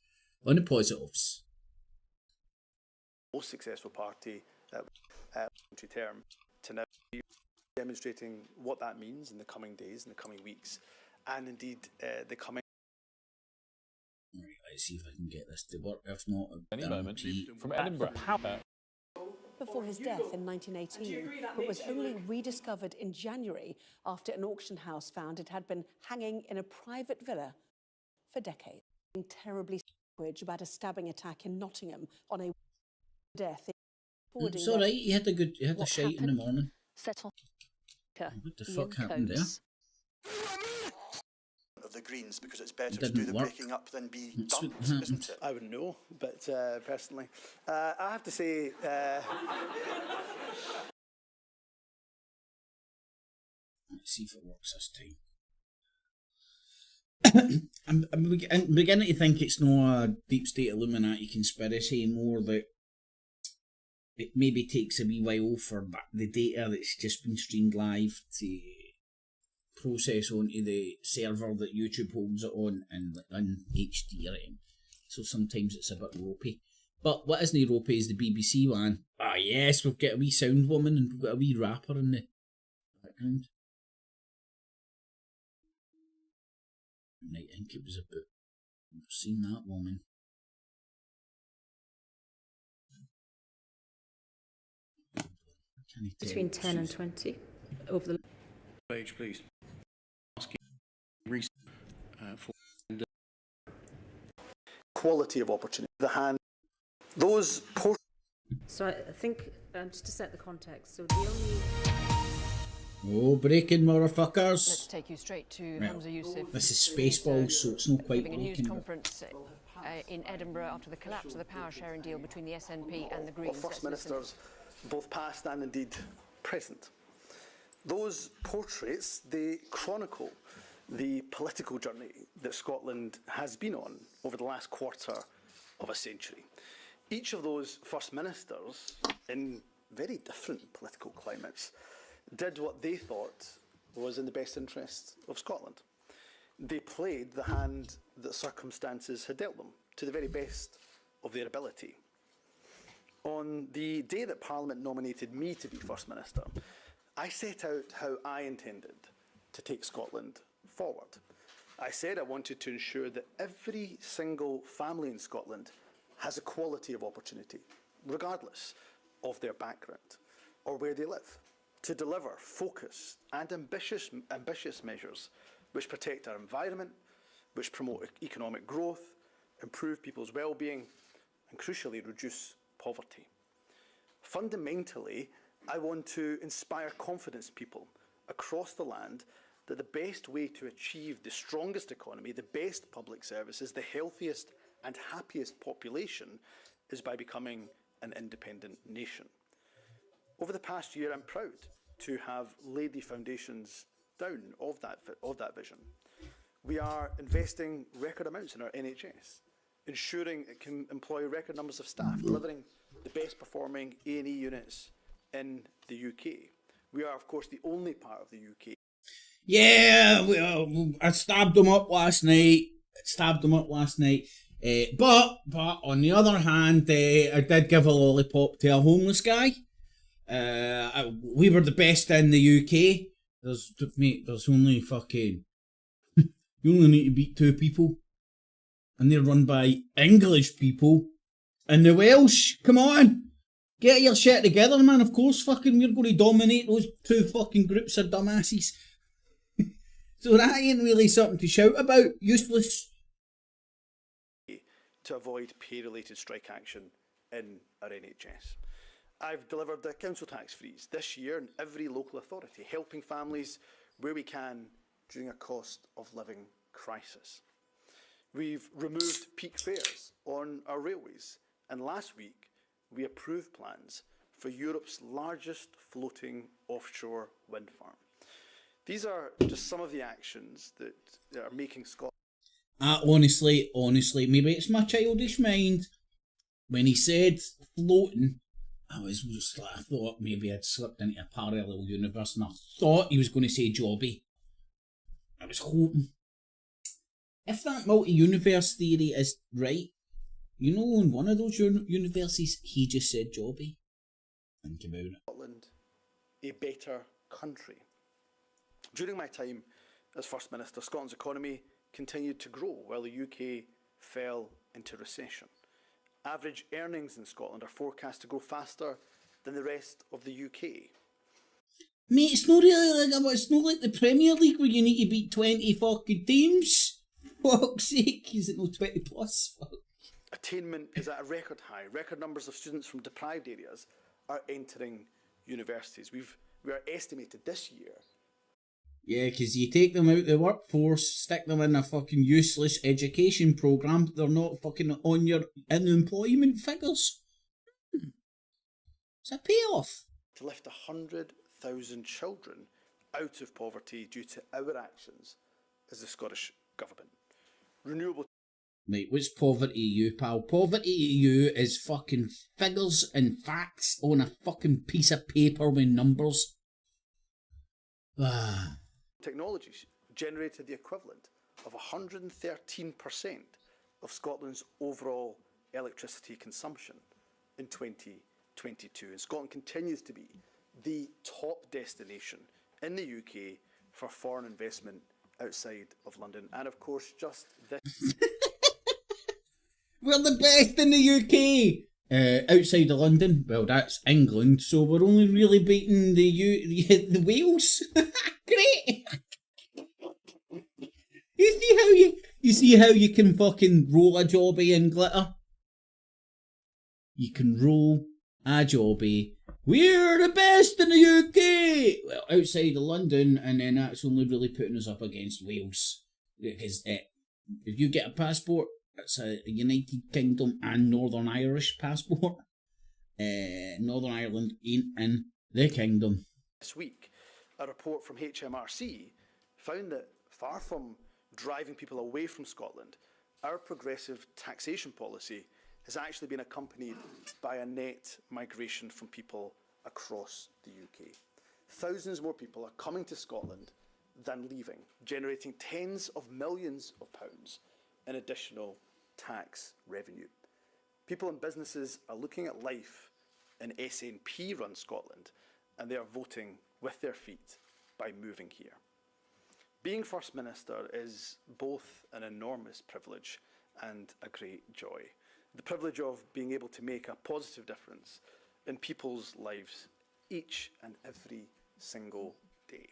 on the positives. Most successful party that term to now demonstrating what that means in the coming days, in the coming weeks, and indeed the coming. Right, let's see if I can get this to work. If not, Any moment from Edinburgh. Before his death in 1918, but was only rediscovered in January after an auction house found it had been hanging in a private villa for decades. Terribly savage about a stabbing attack in Nottingham on a death. It's all right. You had a shite in the morning. Set on. What the fuck happened there? Of the Greens, because it's better to do the breaking up than be dumped, isn't it? I wouldn't know, but personally, I have to say. Let's see if it works this time. I'm beginning to think it's not a deep state Illuminati conspiracy, more that it maybe takes a wee while for the data that's just been streamed live to process onto the server that YouTube holds it on and HD. Right? So sometimes it's a bit ropey. But what isn't ropey is the BBC one. Ah yes, we've got a wee sound woman and we've got a wee rapper in the background. Right, I think it was about... I've seen that woman. Between 10 and 20 over the page, please. Quality of opportunity. The hand. Those poor. So I think, just to set the context, so the only... Oh, breaking motherfuckers. Let's take you straight to Hamza Yusuf. This is Spaceballs, so it's not quite giving a news breaking. conference in Edinburgh after the collapse of the power sharing deal between the SNP and the Greens. First Ministers, both past and indeed present. Those portraits, they chronicle the political journey that Scotland has been on over the last quarter of a century. Each of those First Ministers, in very different political climates, did what they thought was in the best interest of Scotland. They played the hand that circumstances had dealt them to the very best of their ability. On the day that Parliament nominated me to be First Minister, I set out how I intended to take Scotland forward. I said I wanted to ensure that every single family in Scotland has equality of opportunity, regardless of their background or where they live, to deliver focused and ambitious measures which protect our environment, which promote economic growth, improve people's well-being, and crucially reduce poverty. Fundamentally, I want to inspire confidence people across the land that the best way to achieve the strongest economy, the best public services, the healthiest and happiest population is by becoming an independent nation. Over the past year, I'm proud to have laid the foundations down of that vision. We are investing record amounts in our NHS, ensuring it can employ record numbers of staff, delivering the best performing A&E units in the UK. We are, of course, the only part of the UK. Yeah, I stabbed them up last night. But on the other hand, I did give a lollipop to a homeless guy. We were the best in the UK. There's only fucking... You only need to beat 2 people. And they're run by English people. And the Welsh, come on! Get your shit together, man. Of course, fucking we're going to dominate those 2 fucking groups of dumbasses. So that ain't really something to shout about. Useless. To avoid pay-related strike action in our NHS. I've delivered the council tax freeze this year in every local authority, helping families where we can during a cost of living crisis. We've removed peak fares on our railways, and last week we approved plans for Europe's largest floating offshore wind farm. These are just some of the actions that are making Scotland... Honestly, maybe it's my childish mind. When he said floating, I thought maybe I'd slipped into a parallel universe and I thought he was going to say jobby. I was hoping. If that multi-universe theory is right, you know, in one of those universes, he just said jobby. Think about it. Scotland a better country. During my time as First Minister, Scotland's economy continued to grow while the UK fell into recession. Average earnings in Scotland are forecast to grow faster than the rest of the UK. Mate, it's not really it's not like the Premier League where you need to beat 20 fucking teams. Fuck's sake, is it no 20 plus? Fuck. Attainment is at a record high. Record numbers of students from deprived areas are entering universities. We are estimated this year. Yeah, because you take them out of the workforce, stick them in a fucking useless education programme, they're not fucking on your unemployment figures. It's a payoff. To lift 100,000 children out of poverty due to our actions as the Scottish Government. Renewable... Mate, what's poverty to you, pal? Poverty to you is fucking figures and facts on a fucking piece of paper with numbers. Technologies generated the equivalent of 113% of Scotland's overall electricity consumption in 2022. And Scotland continues to be the top destination in the UK for foreign investment outside of London. And of course, just this... We're the best in the UK! Outside of London, well, that's England, so we're only really beating the Wales. Great! You see how you can fucking roll a jobby in glitter? You can roll a jobby. We're the best in the UK! Well, outside of London, and then that's only really putting us up against Wales. Because if you get a passport, it's a United Kingdom and Northern Irish passport. Northern Ireland ain't in the kingdom. This week, a report from HMRC found that far from driving people away from Scotland, our progressive taxation policy has actually been accompanied by a net migration from people across the UK. Thousands more people are coming to Scotland than leaving, generating tens of millions of pounds in additional tax revenue. People and businesses are looking at life in SNP-run Scotland, and they are voting with their feet by moving here. Being First Minister is both an enormous privilege and a great joy. The privilege of being able to make a positive difference in people's lives each and every single day.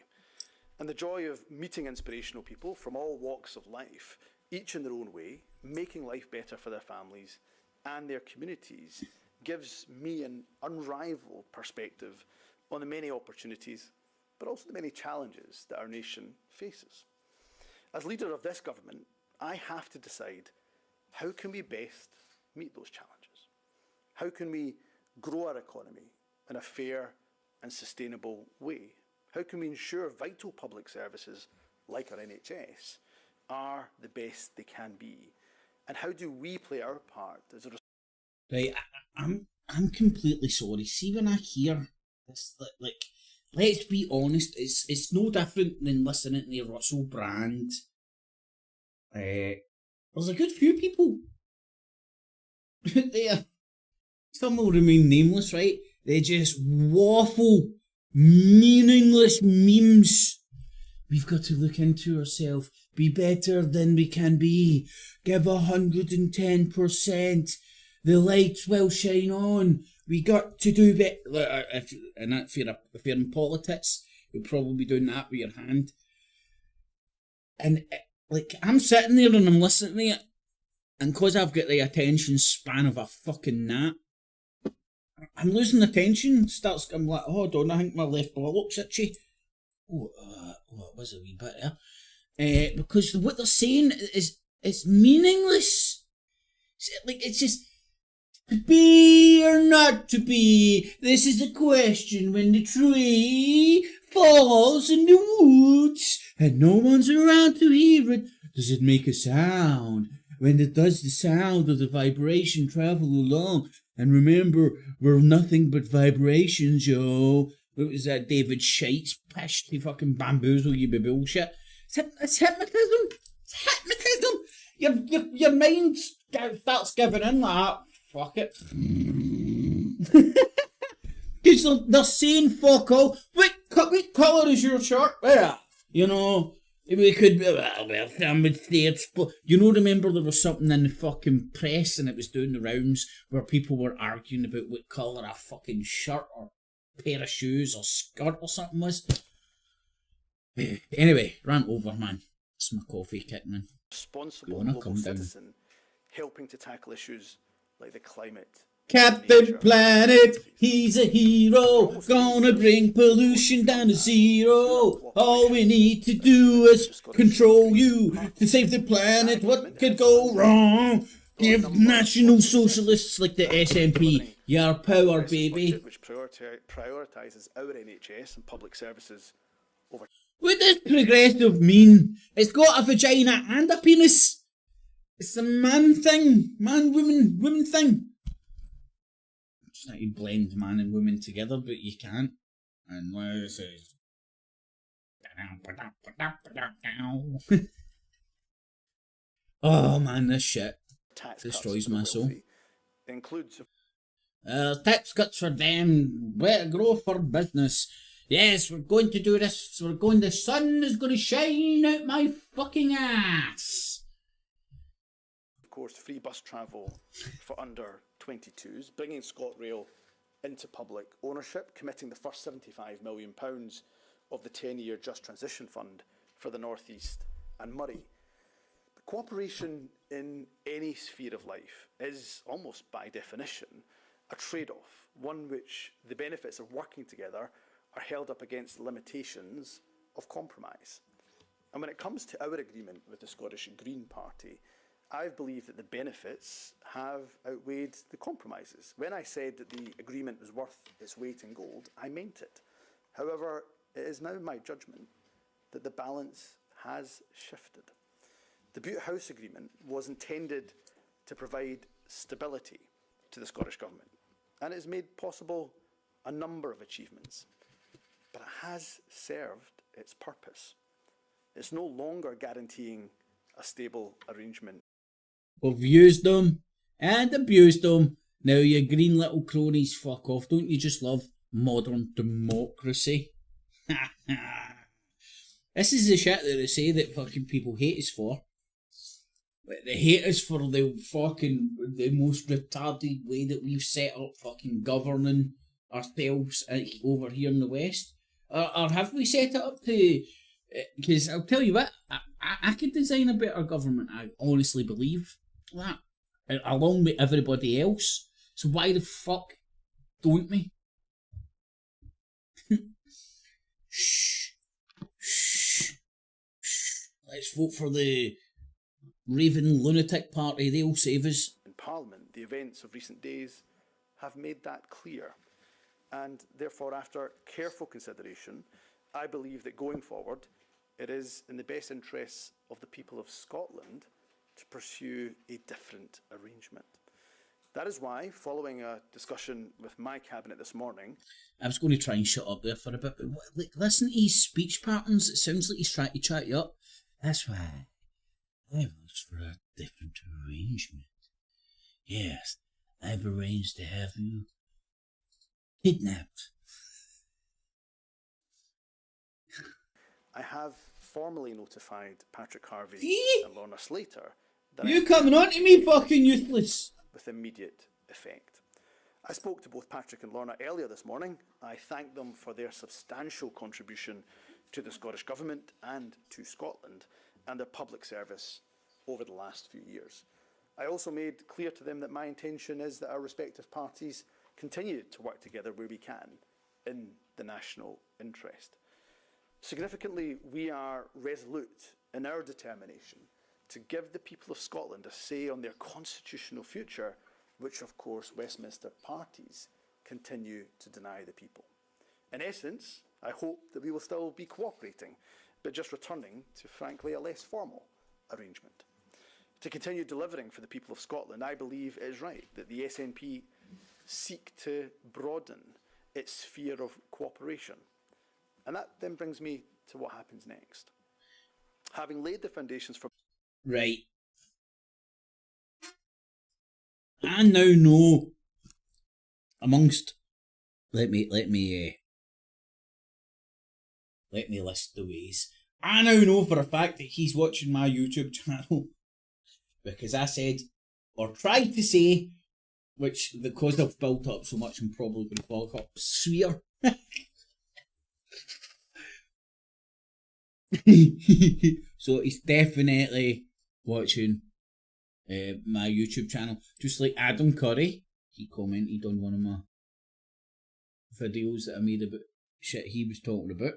And the joy of meeting inspirational people from all walks of life, each in their own way, making life better for their families and their communities, gives me an unrivaled perspective on the many opportunities, but also the many challenges that our nation faces. As leader of this government, I have to decide, how can we best meet those challenges? How can we grow our economy in a fair and sustainable way? How can we ensure vital public services like our NHS are the best they can be? And how do we play our part as a... Right, I'm completely sorry. See, when I hear this, like, let's be honest, it's no different than listening to the Russell Brand. There's a good few people there. Some will remain nameless, right? They just waffle meaningless memes. We've got to look into ourselves, be better than we can be, give 110%. The lights will shine on. We got to do better. If you're in PoliTITS, you'll probably be doing that with your hand. And like, I'm sitting there and I'm listening to it, and because I've got the attention span of a fucking gnat, I'm losing attention. I'm like, hold on, I think my left bollock's itchy. Oh, it was a wee bit there. Because what they're saying is meaningless. It's just, to be or not to be, this is a question when the tree falls in the woods and no one's around to hear it. Does it make a sound? When it does, the sound of the vibration travel along. And remember, we're nothing but vibrations, yo. What was that, David Sheit's pish to fucking bamboozle you with bullshit? It's hypnotism. It's hypnotism. Your mind starts giving in like that. Fuck it. Because because they're saying fuck all. What colour is your shirt? Yeah, you know, we could be, well, I would say it's, you know, remember there was something in the fucking press and it was doing the rounds where people were arguing about what colour a fucking shirt or pair of shoes or skirt or something was. Anyway, rant over, man. It's my coffee kicking in. Responsible local citizen helping to tackle issues like the climate. Captain Planet, he's a hero, gonna bring pollution down to zero. All we need to do is control you to save the planet. What could go wrong? Give National Socialists like the SNP your power, baby. Which prioritises our NHS and public services over. What does progressive mean? It's got a vagina and a penis. It's a man thing, woman thing. Just like you blend man and woman together, but you can't. Unless it's... Oh man, this shit destroys my soul. Includes tax cuts for them, better growth for business. Yes, we're going to do this. The sun is going to shine out my fucking ass. Of course, free bus travel for under 22s, bringing ScotRail into public ownership, committing the first £75 million of the 10-year Just Transition Fund for the North East and Moray. But cooperation in any sphere of life is, almost by definition, a trade-off, one which the benefits of working together are held up against the limitations of compromise. And when it comes to our agreement with the Scottish Green Party, I believe that the benefits have outweighed the compromises. When I said that the agreement was worth its weight in gold, I meant it. However, it is now my judgment that the balance has shifted. The Butte House Agreement was intended to provide stability to the Scottish Government, and it has made possible a number of achievements. But it has served its purpose. It's no longer guaranteeing a stable arrangement. We've used them and abused them. Now you green little cronies, fuck off. Don't you just love modern democracy? This is the shit that they say that fucking people hate us for. They hate us for the most retarded way that we've set up fucking governing ourselves over here in the West. Or have we set it up to... Because I'll tell you what, I could design a better government, I honestly believe that, along with everybody else. So why the fuck don't we? Shh. Let's vote for the Raven Lunatic Party, they'll save us. In Parliament, the events of recent days have made that clear. And therefore, after careful consideration, I believe that going forward, it is in the best interests of the people of Scotland to pursue a different arrangement. That is why, following a discussion with my cabinet this morning... I was going to try and shut up there for a bit, but listen to his speech patterns. It sounds like he's trying to chat you up. That's why I asked for a different arrangement. Yes, I've arranged to have you kidnapped. I have formally notified Patrick Harvey and Lorna Slater that you coming on to me, fucking useless! With immediate effect. I spoke to both Patrick and Lorna earlier this morning. I thank them for their substantial contribution to the Scottish Government and to Scotland and their public service over the last few years. I also made clear to them that my intention is that our respective parties continue to work together where we can in the national interest. Significantly, we are resolute in our determination to give the people of Scotland a say on their constitutional future, which of course Westminster parties continue to deny the people. In essence, I hope that we will still be cooperating, but just returning to frankly a less formal arrangement. To continue delivering for the people of Scotland, I believe it is right that the SNP seek to broaden its sphere of cooperation. And that then brings me to what happens next. Having laid the foundations for... Right. I now know, amongst let me list the ways. I now know for a fact that he's watching my YouTube channel because I said, or tried to say, which because I've built up so much, I'm probably going to fall up sphere. So he's definitely watching my YouTube channel, just like Adam Curry. He commented on one of my videos that I made about shit he was talking about.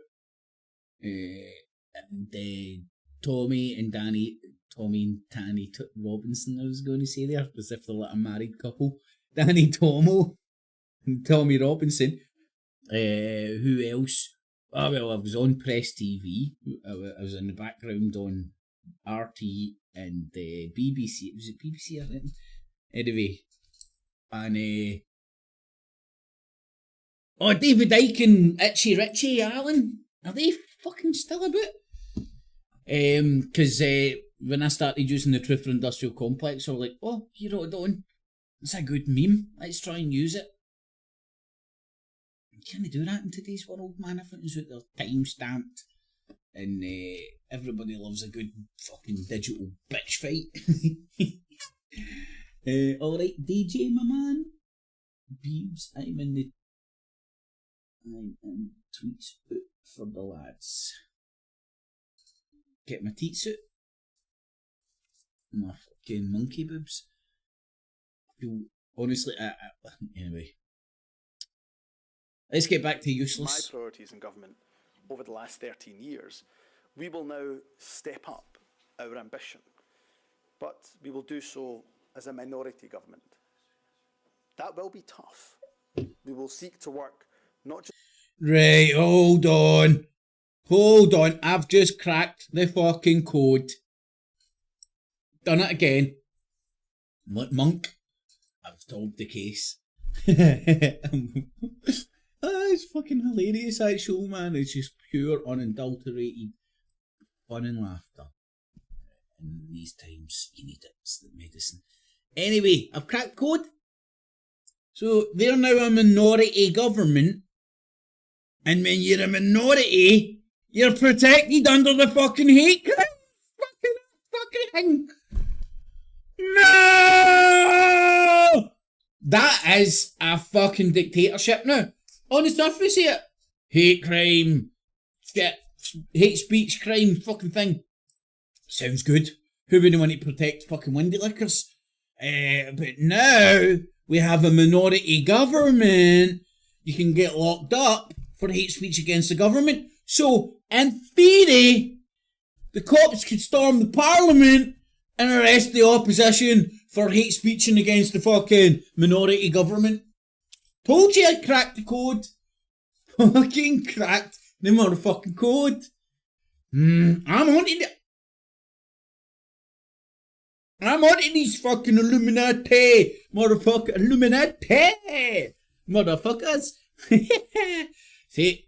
And Tommy and Danny Robinson, I was going to say there, as if they're like a married couple. Danny Tomo and Tommy Robinson. Who else? Oh, well, I was on Press TV. I was in the background on RT and BBC. Was it BBC? I think. Anyway, and David Icke and Itchy Richie Allen, are they fucking still about? Because when I started using the Truther Industrial Complex, I was like, oh, you know what, Don? It's a good meme. Let's try and use it. Can they do that in today's world, man? Everything's with their time stamped, and everybody loves a good fucking digital bitch fight. Alright, DJ, my man. Beebs, I'm in tweets for the lads. Get my teat suit. My fucking monkey boobs. Honestly, anyway. Let's get back to useless. My priorities in government over the last 13 years, we will now step up our ambition, but we will do so as a minority government. That will be tough. We will seek to work not just... Right, hold on. Hold on, I've just cracked the fucking code. Done it again. Monk, I've solved the case. It's fucking hilarious, that show, man. It's just pure, unadulterated fun and laughter. In these times, you need it. It's the medicine. Anyway, I've cracked code. So, they're now a minority government. And when you're a minority, you're protected under the fucking hate crime. Fucking thing. No! That is a fucking dictatorship now. On the surface of it, hate crime, shit, hate speech crime, fucking thing. Sounds good. Who wouldn't want to protect fucking windy lickers? But now we have a minority government. You can get locked up for hate speech against the government. So, in theory, the cops could storm the parliament and arrest the opposition for hate speeching against the fucking minority government. Told you I cracked the code. Fucking cracked the motherfucking code. I'm onto these fucking Illuminati. Motherfucker Illuminati. Motherfuckers. See,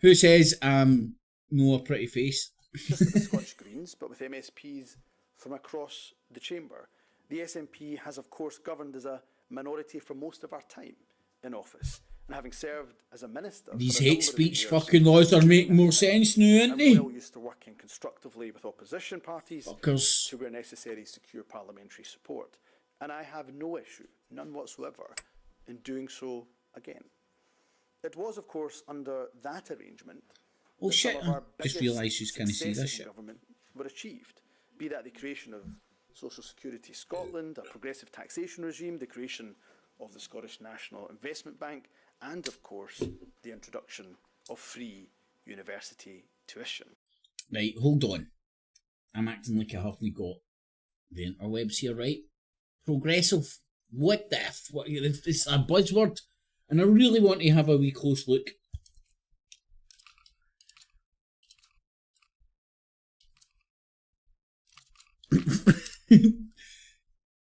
who says no a pretty face? Just with the Scottish Greens, but with MSPs from across the chamber. The SNP has, of course, governed as a minority for most of our time in office, and having served as a minister. These hate speech fucking laws are making more sense now, aren't they? I'm well used to working constructively with opposition parties to where necessary secure parliamentary support, and I have no issue, none whatsoever, in doing so again. It was, of course, under that arrangement. Oh shit! I just realised you can't see this shit. Government were achieved, be that the creation of Social Security Scotland, a progressive taxation regime, the creation of the Scottish National Investment Bank, and of course the introduction of free university tuition. Right, hold on. I'm acting like I haven't got the interwebs here, right? Progressive. What the f? It's a buzzword, and I really want to have a wee close look.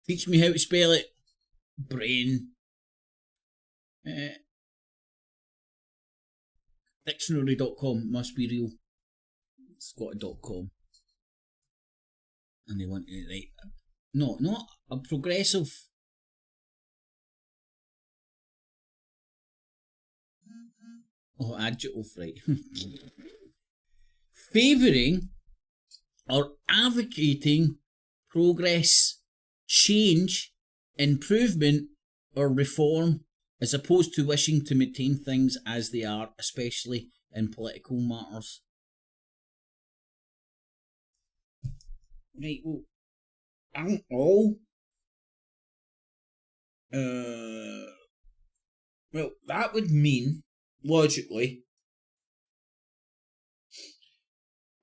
Teach me how to spell it. Brain. Dictionary.com must be real. It's got a .com. And they want to write. No, not a progressive. Oh, adjective, right. Favouring or advocating progress, change, improvement, or reform, as opposed to wishing to maintain things as they are, especially in political matters. Right, well, aren't all? Well, that would mean, logically,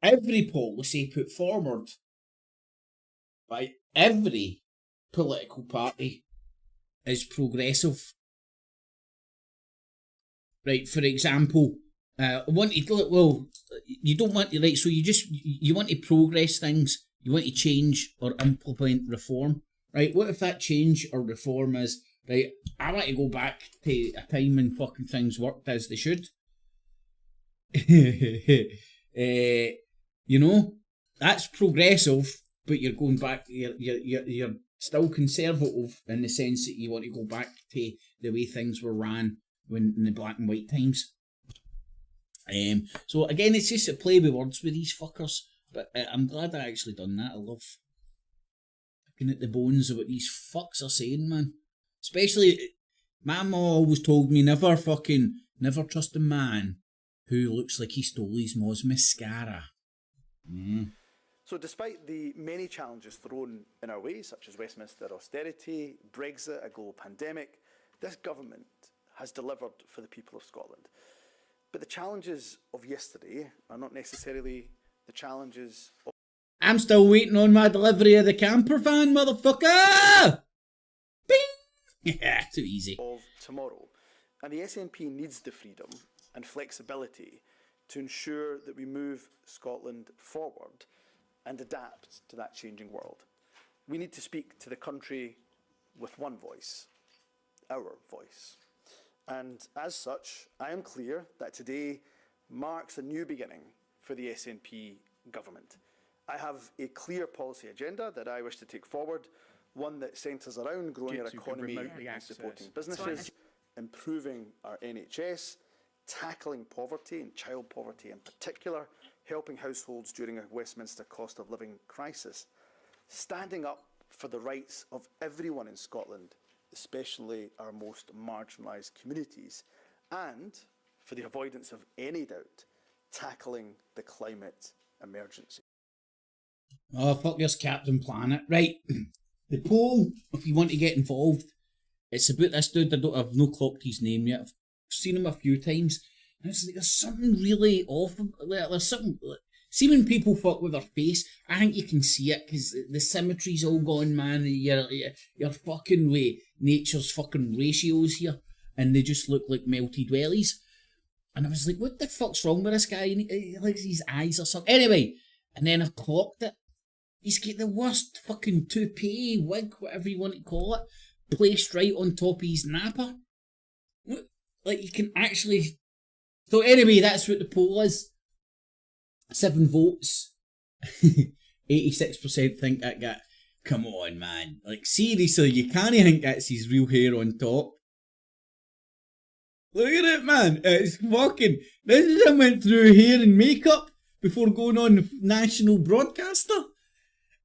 every policy put forward by every political party is progressive. Right, for example, you don't want to, right, so you want to progress things, you want to change or implement reform, right? What if that change or reform is, right, I want to go back to a time when fucking things worked as they should. You know, that's progressive, but you're going back, you're still conservative in the sense that you want to go back to the way things were ran when in the black and white times. So again, it's just a play with words with these fuckers, but I'm glad I actually done that. I love looking at the bones of what these fucks are saying, man. Especially, my mum always told me never trust a man who looks like he stole his mom's mascara. So despite the many challenges thrown in our way, such as Westminster austerity, Brexit, a global pandemic, this government has delivered for the people of Scotland. But the challenges of yesterday are not necessarily the challenges of... I'm still waiting on my delivery of the camper van, motherfucker! Bing! Yeah, too easy. ...of tomorrow. And the SNP needs the freedom and flexibility to ensure that we move Scotland forward and adapt to that changing world. We need to speak to the country with one voice, our voice. And as such, I am clear that today marks a new beginning for the SNP government. I have a clear policy agenda that I wish to take forward, one that centres around growing our economy and supporting businesses, improving our NHS, tackling poverty and child poverty in particular, helping households during a Westminster cost of living crisis, standing up for the rights of everyone in Scotland, especially our most marginalised communities, and, for the avoidance of any doubt, tackling the climate emergency. Oh, fuck this Captain Planet. Right, the poll, if you want to get involved, it's about this dude. I've no clocked his name yet. I've seen him a few times, and it's like there's something really awful. There's something... See when people fuck with their face, I think you can see it because the symmetry's all gone, man. You're fucking with nature's fucking ratios here, and they just look like melted wellies. And I was like, what the fuck's wrong with this guy? He likes his eyes or something. Anyway, and then I clocked it. He's got the worst fucking toupee, wig, whatever you want to call it, placed right on top of his napper. Like you can actually... So anyway, that's what the poll is. 7 votes. 86% think that guy. Come on, man. Like, seriously, you can't think that's his real hair on top. Look at it, man. It's fucking... This is him went through hair and makeup before going on the national broadcaster.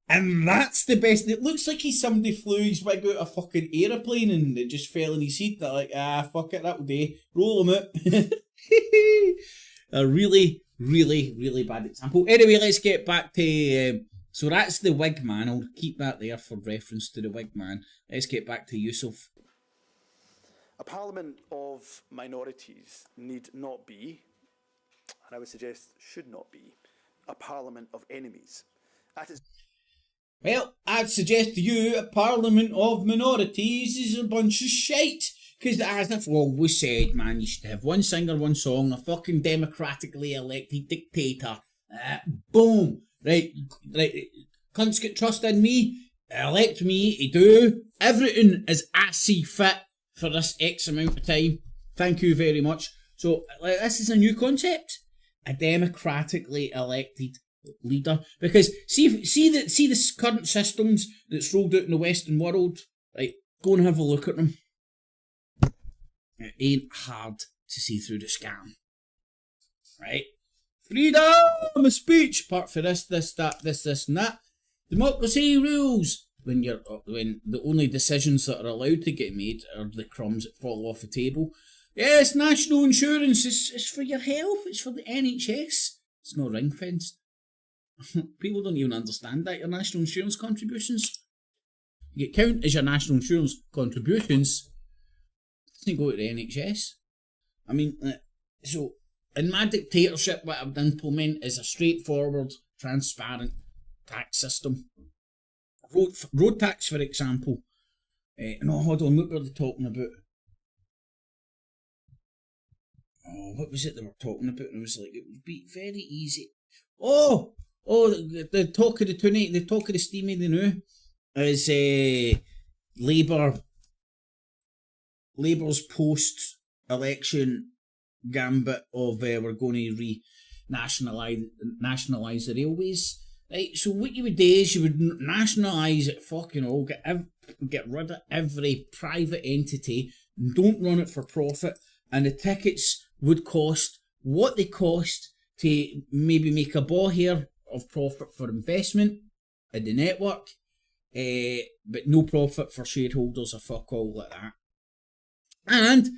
And that's the best. It looks like somebody flew his wig out a fucking aeroplane and it just fell in his seat. They're like, fuck it, that'll do. Roll him out. A really, really, really bad example. Anyway, let's get back to... so that's the wig man. I'll keep that there for reference to the wig man. Let's get back to Yusuf. A parliament of minorities need not be, and I would suggest should not be, a parliament of enemies. Well, I'd suggest to you a parliament of minorities is a bunch of shite. Because as I've always said, man, you should have one singer, one song, a fucking democratically elected dictator. Boom. Right. Cunts get trust in me. Elect me to do. Everything is assy fit for this X amount of time. Thank you very much. So, this is a new concept. A democratically elected leader. Because see the current systems that's rolled out in the Western world. Right. Go and have a look at them. It ain't hard to see through the scam. right? Freedom of speech, part for this, this, and that. Democracy rules. When the only decisions that are allowed to get made are the crumbs that fall off the table. Yes, national insurance is for your health. It's for the NHS. It's not ring fenced. People don't even understand that your national insurance contributions. You get count as your national insurance contributions. It doesn't go to the NHS. I mean, so in my dictatorship, what I would implement is a straightforward, transparent tax system. Road tax, for example. No, hold on, what were they talking about? Oh, what was it they were talking about? And it was like, it would be very easy. The talk of the tonight, the talk of the steamy the new is Labour's post-election gambit of we're going to nationalise the railways. Right, so what you would do is you would nationalise it, fucking all, get rid of every private entity, and don't run it for profit, and the tickets would cost what they cost to maybe make a ball here of profit for investment in the network, but no profit for shareholders or fuck all like that. And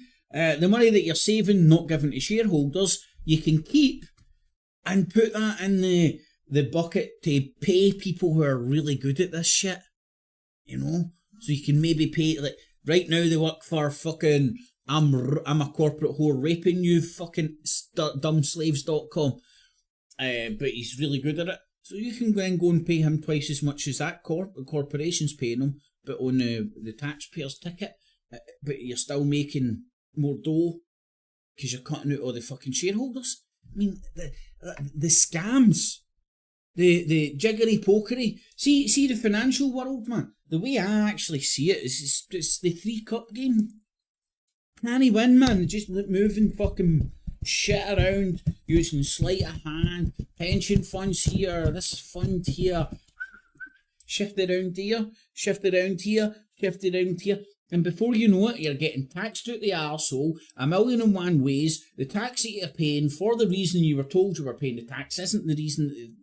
the money that you're saving, not giving to shareholders, you can keep and put that in the bucket to pay people who are really good at this shit, you know. So you can maybe pay, like, right now they work for fucking I'm a corporate whore raping you fucking dumbslaves.com, but he's really good at it. So you can then go and pay him twice as much as that corporation's paying him, but on the taxpayer's ticket, but you're still making more dough because you're cutting out all the fucking shareholders. I mean, the scams. The jiggery pokery. See the financial world, man. The way I actually see it is it's the 3-cup game. Can he win, man? Just moving fucking shit around, using sleight of hand, pension funds here, this fund here, shift around here, shift around here, shift around here. And before you know it, you're getting taxed out the arsehole 1,001 ways. The tax that you're paying for the reason you were told you were paying the tax isn't the reason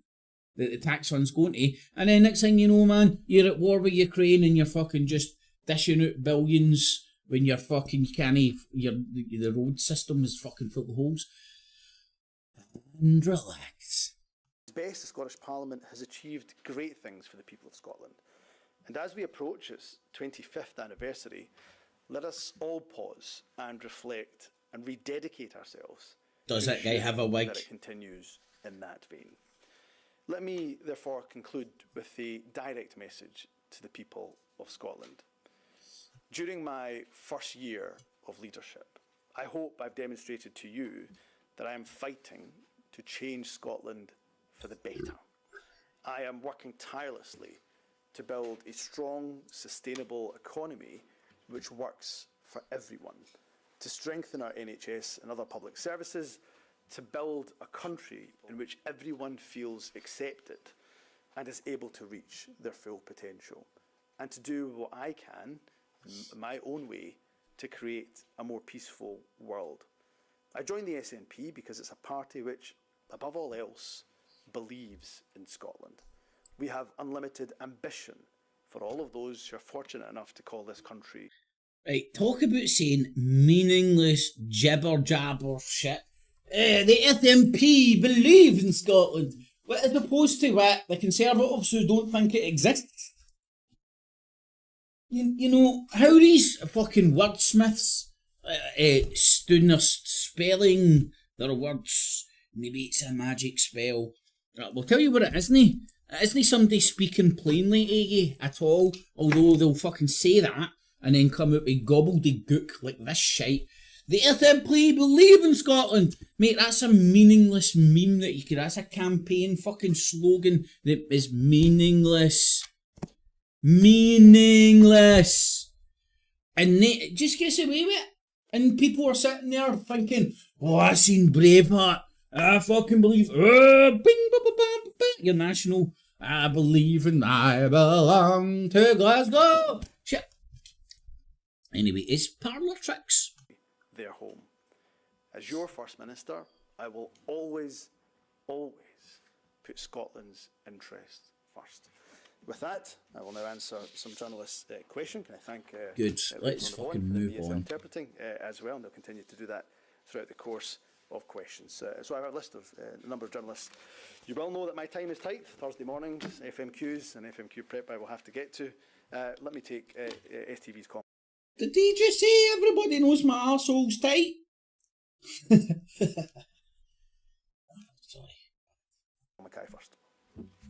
that the tax fund's going to. And then next thing you know, man, you're at war with Ukraine and you're fucking just dishing out billions when you're fucking the road system is fucking full of holes. And relax. At best, the Scottish Parliament has achieved great things for the people of Scotland. And as we approach its 25th anniversary, let us all pause and reflect and rededicate ourselves. Does that guy have a wig? That it continues in that vein. Let me therefore conclude with a direct message to the people of Scotland. During my first year of leadership, I hope I've demonstrated to you that I am fighting to change Scotland for the better. I am working tirelessly to build a strong, sustainable economy which works for everyone, to strengthen our NHS and other public services, to build a country in which everyone feels accepted and is able to reach their full potential, and to do what I can, in my own way, to create a more peaceful world. I joined the SNP because it's a party which, above all else, believes in Scotland. We have unlimited ambition for all of those who are fortunate enough to call this country. Right, talk about saying meaningless jibber-jabber shit. The SNP believe in Scotland, as opposed to what the Conservatives who don't think it exists. You know, how these fucking wordsmiths doing their spelling their words, maybe it's a magic spell. We'll tell you what it isn't. It isn't somebody speaking plainly to you at all, although they'll fucking say that and then come out with gobbledygook like this shite. The SNP believe in Scotland. Mate, that's a meaningless meme that you could... That's a campaign fucking slogan that is meaningless. Meaningless. And it just gets away with it. And people are sitting there thinking, oh, I seen Braveheart. I fucking believe... bing, ba, ba, ba, ba, ba. Your national... I believe and I belong to Glasgow. Shit. Anyway, it's parlour tricks. Their home. As your First Minister, I will always, always put Scotland's interest first. With that, I will now answer some journalists' question. Can I thank Good. Let's on the fucking phone for move the BSL on. interpreting as well, and they'll continue to do that throughout the course of questions. So I have a list of a number of journalists. You will know that my time is tight. Thursday mornings, FMQs and FMQ prep I will have to get to. Let me take STV's comment. Did he just say everybody knows my arsehole's tight? Sorry. Mackay first.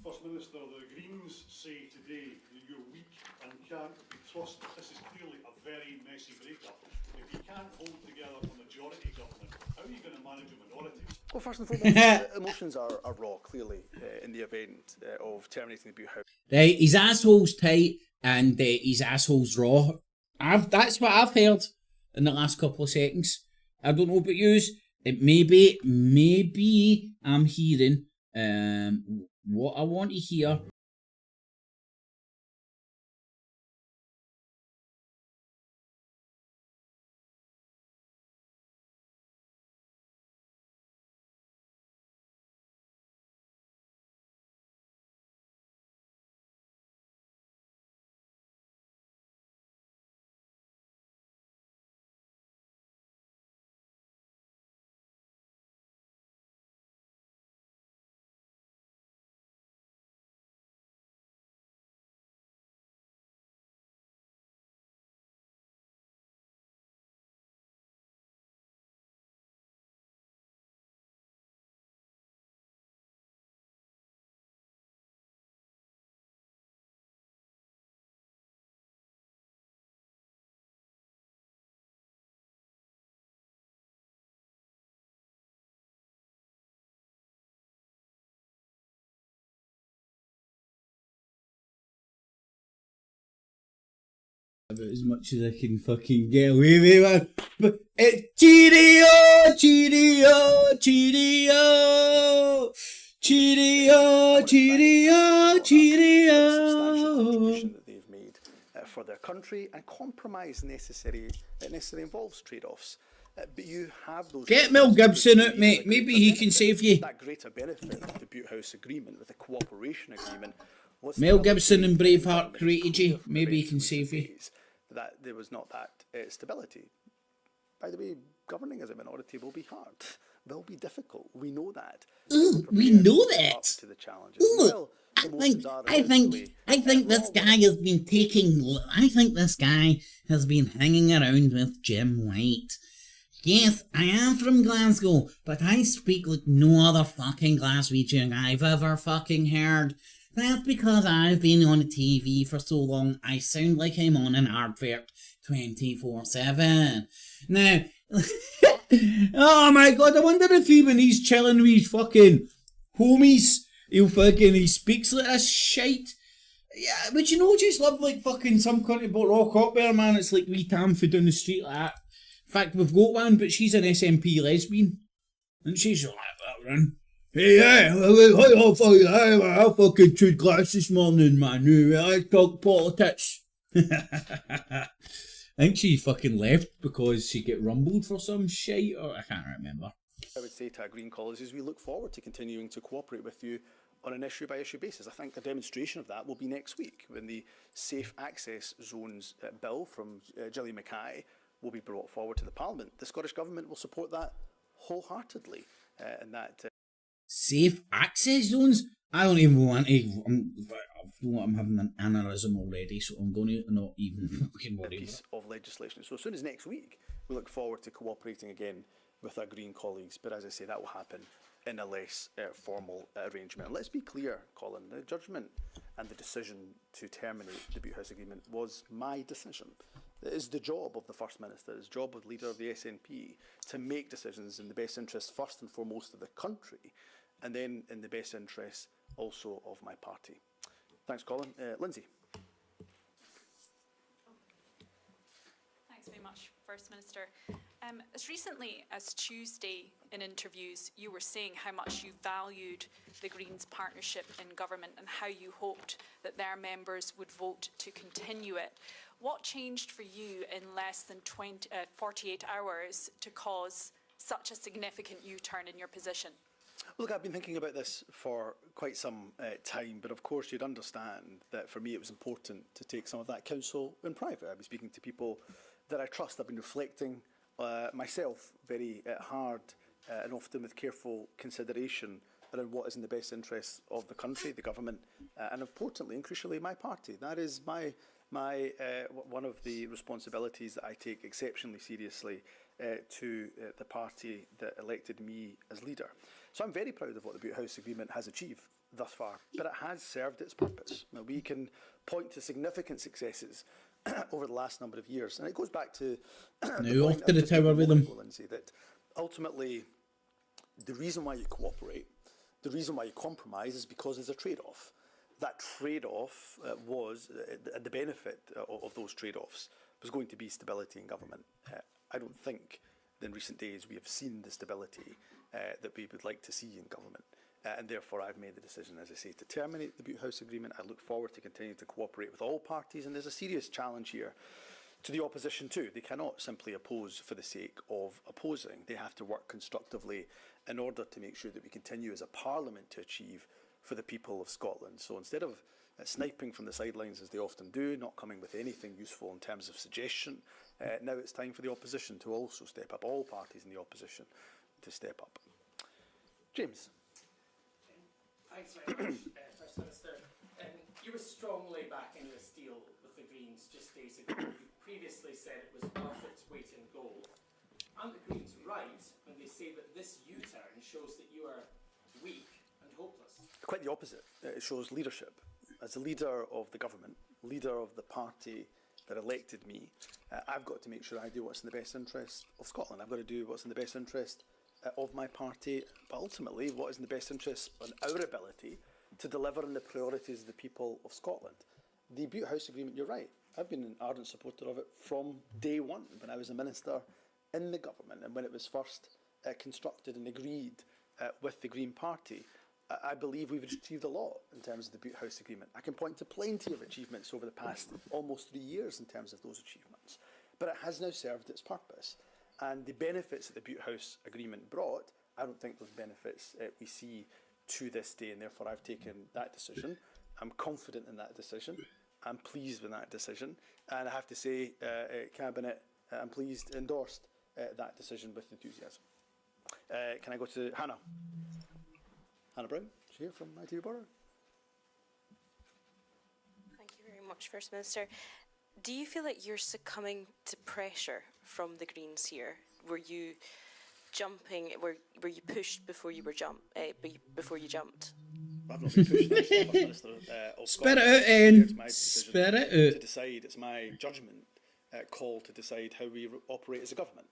First Minister, the Greens say today that you're weak and can't be trusted. This is clearly a very messy breakup. If you can't hold together a majority government, how are you going to manage a minority? Well, first and foremost, emotions are raw, clearly, in the event of terminating the Butte House. Right, his asshole's tight and his asshole's raw. That's what I've heard in the last couple of seconds. I don't know about yous. It maybe I'm hearing what I want to hear. About as much as I can fucking get away with, man. But it's Cheerio, Cheerio, Cheerio, Cheerio, Cheerio, Cheerio. Contribution that they've made for their country, and compromise necessary involves trade-offs. But you have those. Get Mel Gibson out, mate. Maybe he can save you. That greater benefit of the Butte House Agreement, with the cooperation agreement. Mel Gibson and Braveheart created you. Maybe he can save you. That there was not that stability. By the way, governing as a minority will be hard, will be difficult. We know that. We know that. Up to the challenges. Well, I think this guy has been taking. I think this guy has been hanging around with Jim White. Yes, I am from Glasgow, but I speak like no other fucking Glaswegian I've ever fucking heard. That's because I've been on TV for so long, I sound like I'm on an advert 24/7. Now, oh my god, I wonder if he, when he's chilling with his fucking homies, he speaks like this shite. Yeah, but you know, just love like fucking some country about rock up there, man. It's like wee Tamford down the street like that. In fact, we've got one, but she's an SNP lesbian. And she's like that, man. Hey, I fucking chewed glass this morning, man. I talk PoliTITS. I think she fucking left because she get rumbled for some shit, or I can't remember. I would say to our Green colleagues, we look forward to continuing to cooperate with you on an issue-by-issue basis. I think a demonstration of that will be next week, when the Safe Access Zones bill from Gillian Mackay will be brought forward to the Parliament. The Scottish Government will support that wholeheartedly, and that... Safe access zones? I don't even want to. I'm having an aneurysm already, so I'm going to not even fucking worry. Piece of legislation. So as soon as next week, we look forward to cooperating again with our Green colleagues. But as I say, that will happen in a less formal arrangement. And let's be clear, Colin, the judgment and the decision to terminate the Butte House Agreement was my decision. It is the job of the First Minister, it's the job of the leader of the SNP to make decisions in the best interest, first and foremost, of the country, and then in the best interest also of my party. Thanks, Colin. Lindsay. Thanks very much, First Minister. As recently as Tuesday, in interviews, you were saying how much you valued the Greens' partnership in government and how you hoped that their members would vote to continue it. What changed for you in less than 48 hours to cause such a significant U-turn in your position? Look, I've been thinking about this for quite some time, but of course you'd understand that for me it was important to take some of that counsel in private. I've been speaking to people that I trust. I've been reflecting myself very hard and often with careful consideration around what is in the best interests of the country, the government, and importantly and crucially my party. That is one of the responsibilities that I take exceptionally seriously to the party that elected me as leader. So I'm very proud of what the Butte House Agreement has achieved thus far, but it has served its purpose. Now, we can point to significant successes over the last number of years, and it goes back to now off to the tower with them. Lindsay, that ultimately the reason why you cooperate, the reason why you compromise is because there's a trade-off. That trade-off was, the benefit of those trade-offs was going to be stability in government. I don't think in recent days we have seen the stability that we would like to see in government. And therefore I've made the decision, as I say, to terminate the Butte House Agreement. I look forward to continuing to cooperate with all parties, and there's a serious challenge here to the opposition too. They cannot simply oppose for the sake of opposing. They have to work constructively in order to make sure that we continue as a parliament to achieve for the people of Scotland. So instead of sniping from the sidelines as they often do, not coming with anything useful in terms of suggestion, now it's time for the opposition to also step up, all parties in the opposition to step up. James. Thanks very much, First Minister. You were strongly backing this deal with the Greens just days ago. You previously said it was worth its weight in gold. And the Greens right when they say that this U-turn shows that you are weak and hopeless. Quite the opposite. It shows leadership. As the leader of the government, leader of the party that elected me, I've got to make sure I do what's in the best interest of Scotland. I've got to do what's in the best interest of my party, but ultimately what is in the best interest on our ability to deliver on the priorities of the people of Scotland. The Butte House Agreement, you're right, I've been an ardent supporter of it from day one when I was a minister in the government and when it was first constructed and agreed with the Green Party. I believe we've achieved a lot in terms of the Butte House Agreement. I can point to plenty of achievements over the past almost 3 years in terms of those achievements, but it has now served its purpose. And the benefits that the Butte House Agreement brought, I don't think those benefits we see to this day, and therefore I've taken that decision. I'm confident in that decision. I'm pleased with that decision. And I have to say, Cabinet, I'm pleased, endorsed that decision with enthusiasm. Can I go to Hannah? Hannah Brown, she's here from ITV Borough. Thank you very much, First Minister. Do you feel like you're succumbing to pressure from the Greens here? Were you jumping? Were you pushed before you were before you jumped? I've not been pushed. First Minister of Spit Scotland. it out, Ian. It's my decision Spit it to out. decide. It's my judgment call to decide how we operate as a government.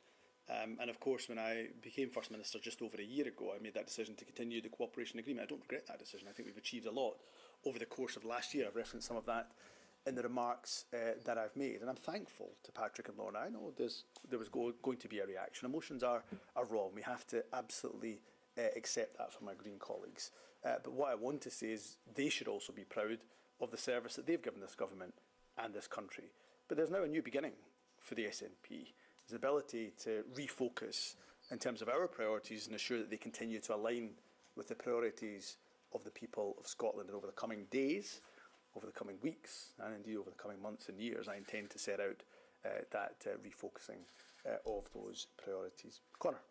And of course, when I became First Minister just over a year ago, I made that decision to continue the cooperation agreement. I don't regret that decision. I think we've achieved a lot over the course of last year. I've referenced some of that in the remarks that I've made, and I'm thankful to Patrick and Lorna. I know there was going to be a reaction. Emotions are raw. We have to absolutely accept that from our Green colleagues. But what I want to say is they should also be proud of the service that they've given this government and this country. But there's now a new beginning for the SNP. There's the ability to refocus in terms of our priorities and ensure that they continue to align with the priorities of the people of Scotland. And over the coming days, over the coming weeks, and indeed over the coming months and years, I intend to set out that refocusing of those priorities. Conor.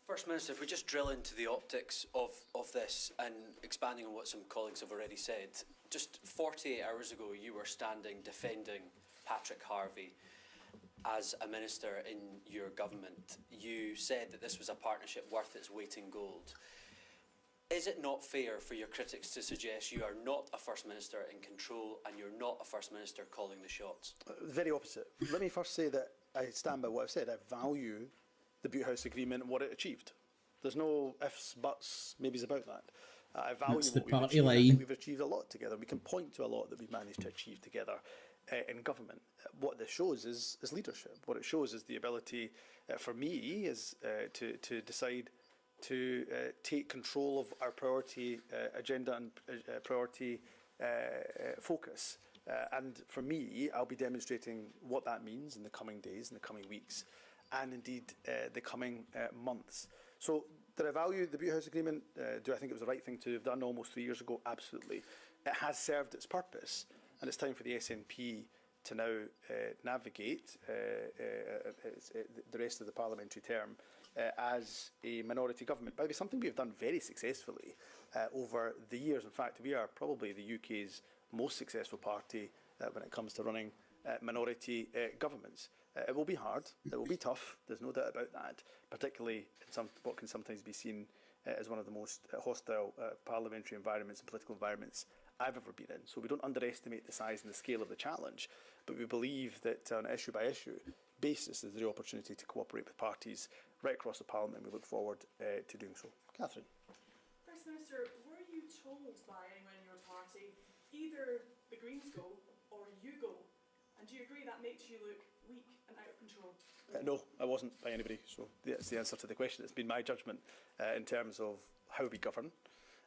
First Minister, if we just drill into the optics of this and expanding on what some colleagues have already said, just 48 hours ago you were standing defending Patrick Harvey as a minister in your government. You said that this was a partnership worth its weight in gold. Is it not fair for your critics to suggest you are not a First Minister in control and you're not a First Minister calling the shots? The very opposite. Let me first say that I stand by what I've said. I value the Butte House Agreement and what it achieved. There's no ifs, buts, maybes about that. I value That's the what we've party achieved. line. I think we've achieved a lot together. We can point to a lot that we've managed to achieve together in government. What this shows is leadership. What it shows is the ability for me is to decide to take control of our priority agenda and priority focus. And for me, I'll be demonstrating what that means in the coming days, in the coming weeks. and indeed the coming months. So did I value the Butte House Agreement? Do I think it was the right thing to have done almost 3 years ago? Absolutely. It has served its purpose, and it's time for the SNP to now navigate the rest of the parliamentary term as a minority government. By the way, something we have done very successfully over the years. In fact, we are probably the UK's most successful party when it comes to running minority governments. It will be hard, it will be tough, there's no doubt about that, particularly in what can sometimes be seen as one of the most hostile parliamentary environments and political environments I've ever been in. So we don't underestimate the size and the scale of the challenge, but we believe that on an issue by issue basis there's the opportunity to cooperate with parties right across the Parliament, and we look forward to doing so. Catherine. First Minister, were you told by anyone in your party either the Greens go or you go? And do you agree that makes you look weak and out of control? No, I wasn't by anybody, so that's the answer to the question. It's been my judgment in terms of how we govern.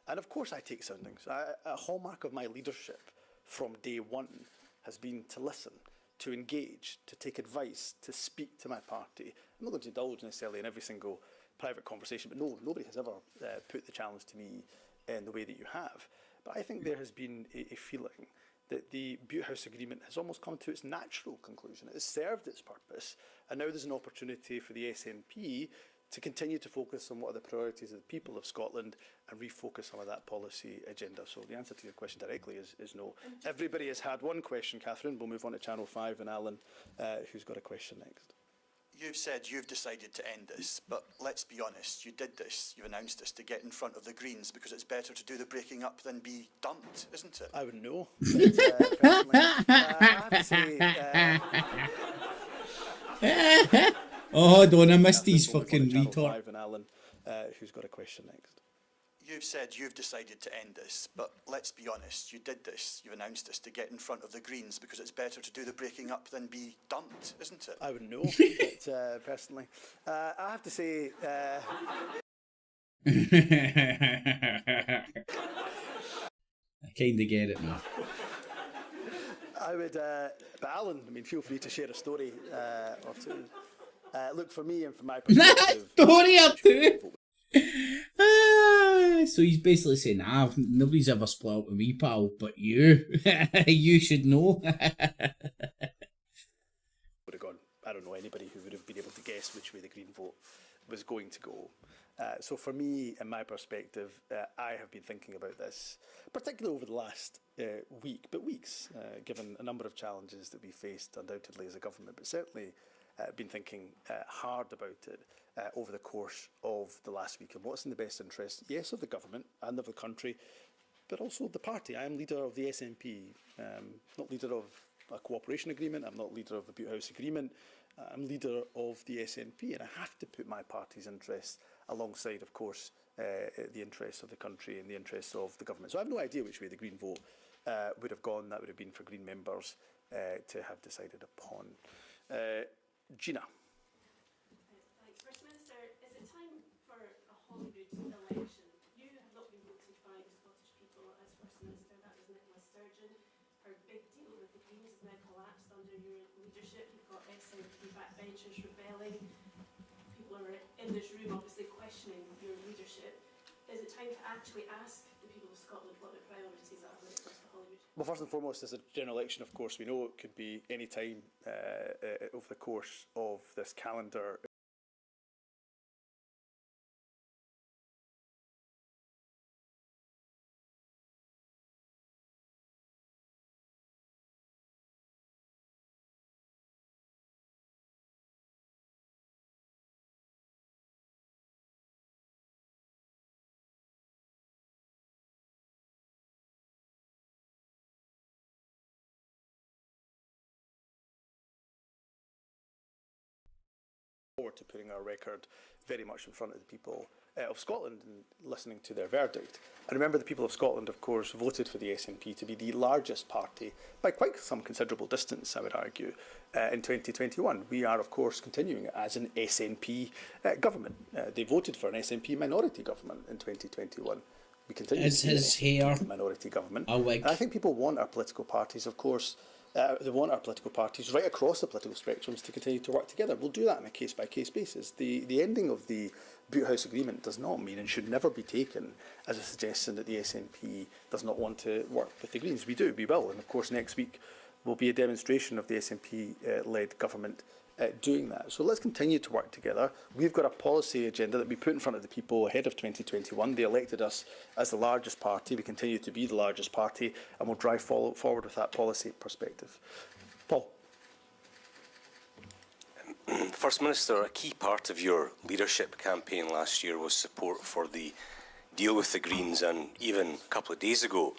And of course I take soundings. A hallmark of my leadership from day one has been to listen, to engage, to take advice, to speak to my party. I'm not going to indulge necessarily in every single private conversation, but no, nobody has ever put the challenge to me in the way that you have. But I think there has been a feeling that the Butte House Agreement has almost come to its natural conclusion. It has served its purpose, and now there's an opportunity for the SNP to continue to focus on what are the priorities of the people of Scotland and refocus some of that policy agenda. So the answer to your question directly is no. Everybody has had one question, Catherine. We'll move on to Channel 5 and Alan, who's got a question next. You've said you've decided to end this, but let's be honest, you did this, you've announced this to get in front of the Greens because it's better to do the breaking up than be dumped, isn't it? I wouldn't know. But, I have to say... Oh, don't I missed these fucking Channel retard. 5 and Alan, who's got a question next. You've said you've decided to end this, but let's be honest, you did this, you've announced this to get in front of the Greens because it's better to do the breaking up than be dumped, isn't it? I wouldn't know, but personally. I have to say... I kind of get it now. I would, but Alan, I mean, feel free to share a story or two. Look, for me and from my perspective... Story or two? So he's basically saying, nobody's ever split up with me, pal, but you. You should know. Would have gone, I don't know anybody who would have been able to guess which way the Green vote was going to go. So for me and my perspective, I have been thinking about this, particularly over the last weeks, given a number of challenges that we faced undoubtedly as a government, but certainly been thinking hard about it over the course of the last week and what's in the best interest, yes, of the government and of the country, but also the party. I am leader of the SNP, not leader of a cooperation agreement, I'm not leader of the Butte House Agreement, I'm leader of the SNP, and I have to put my party's interests alongside, of course, the interests of the country and the interests of the government. So I have no idea which way the Green vote would have gone. That would have been for Green members to have decided upon. Gina. Thanks. First Minister, is it time for a Holyrood election? You have not been voted by the Scottish people as First Minister. That was Nicola Sturgeon. Her big deal with the Greens has now collapsed under your leadership. You've got SNP backbenchers rebelling. People are in this room obviously questioning your leadership. Is it time to actually ask the people of Scotland what their priorities are when it comes to Holyrood? Well, first and foremost, as a general election, of course, we know it could be any time over the course of this calendar. Forward to putting our record very much in front of the people of Scotland and listening to their verdict. And remember, the people of Scotland, of course, voted for the SNP to be the largest party by quite some considerable distance, I would argue, in 2021. We are, of course, continuing as an SNP government. They voted for an SNP minority government in 2021. We continue to be a minority government. And I think people want our political parties, of course, They want our political parties right across the political spectrums to continue to work together. We'll do that on a case-by-case basis. The ending of the Boot House Agreement does not mean and should never be taken as a suggestion that the SNP does not want to work with the Greens. We do, we will. And of course next week will be a demonstration of the SNP-led government doing that. So let's continue to work together. We've got a policy agenda that we put in front of the people ahead of 2021. They elected us as the largest party. We continue to be the largest party, and we'll drive forward with that policy perspective. Paul. First Minister, a key part of your leadership campaign last year was support for the deal with the Greens, and even a couple of days ago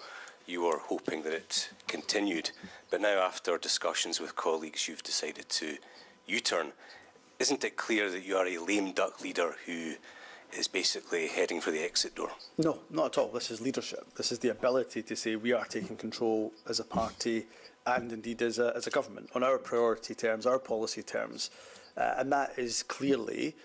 you were hoping that it continued. But now, after discussions with colleagues, you've decided to U-turn. Isn't it clear that you are a lame duck leader who is basically heading for the exit door? No, not at all. This is leadership. This is the ability to say we are taking control as a party and indeed as a government on our priority terms, our policy terms. And that is clearly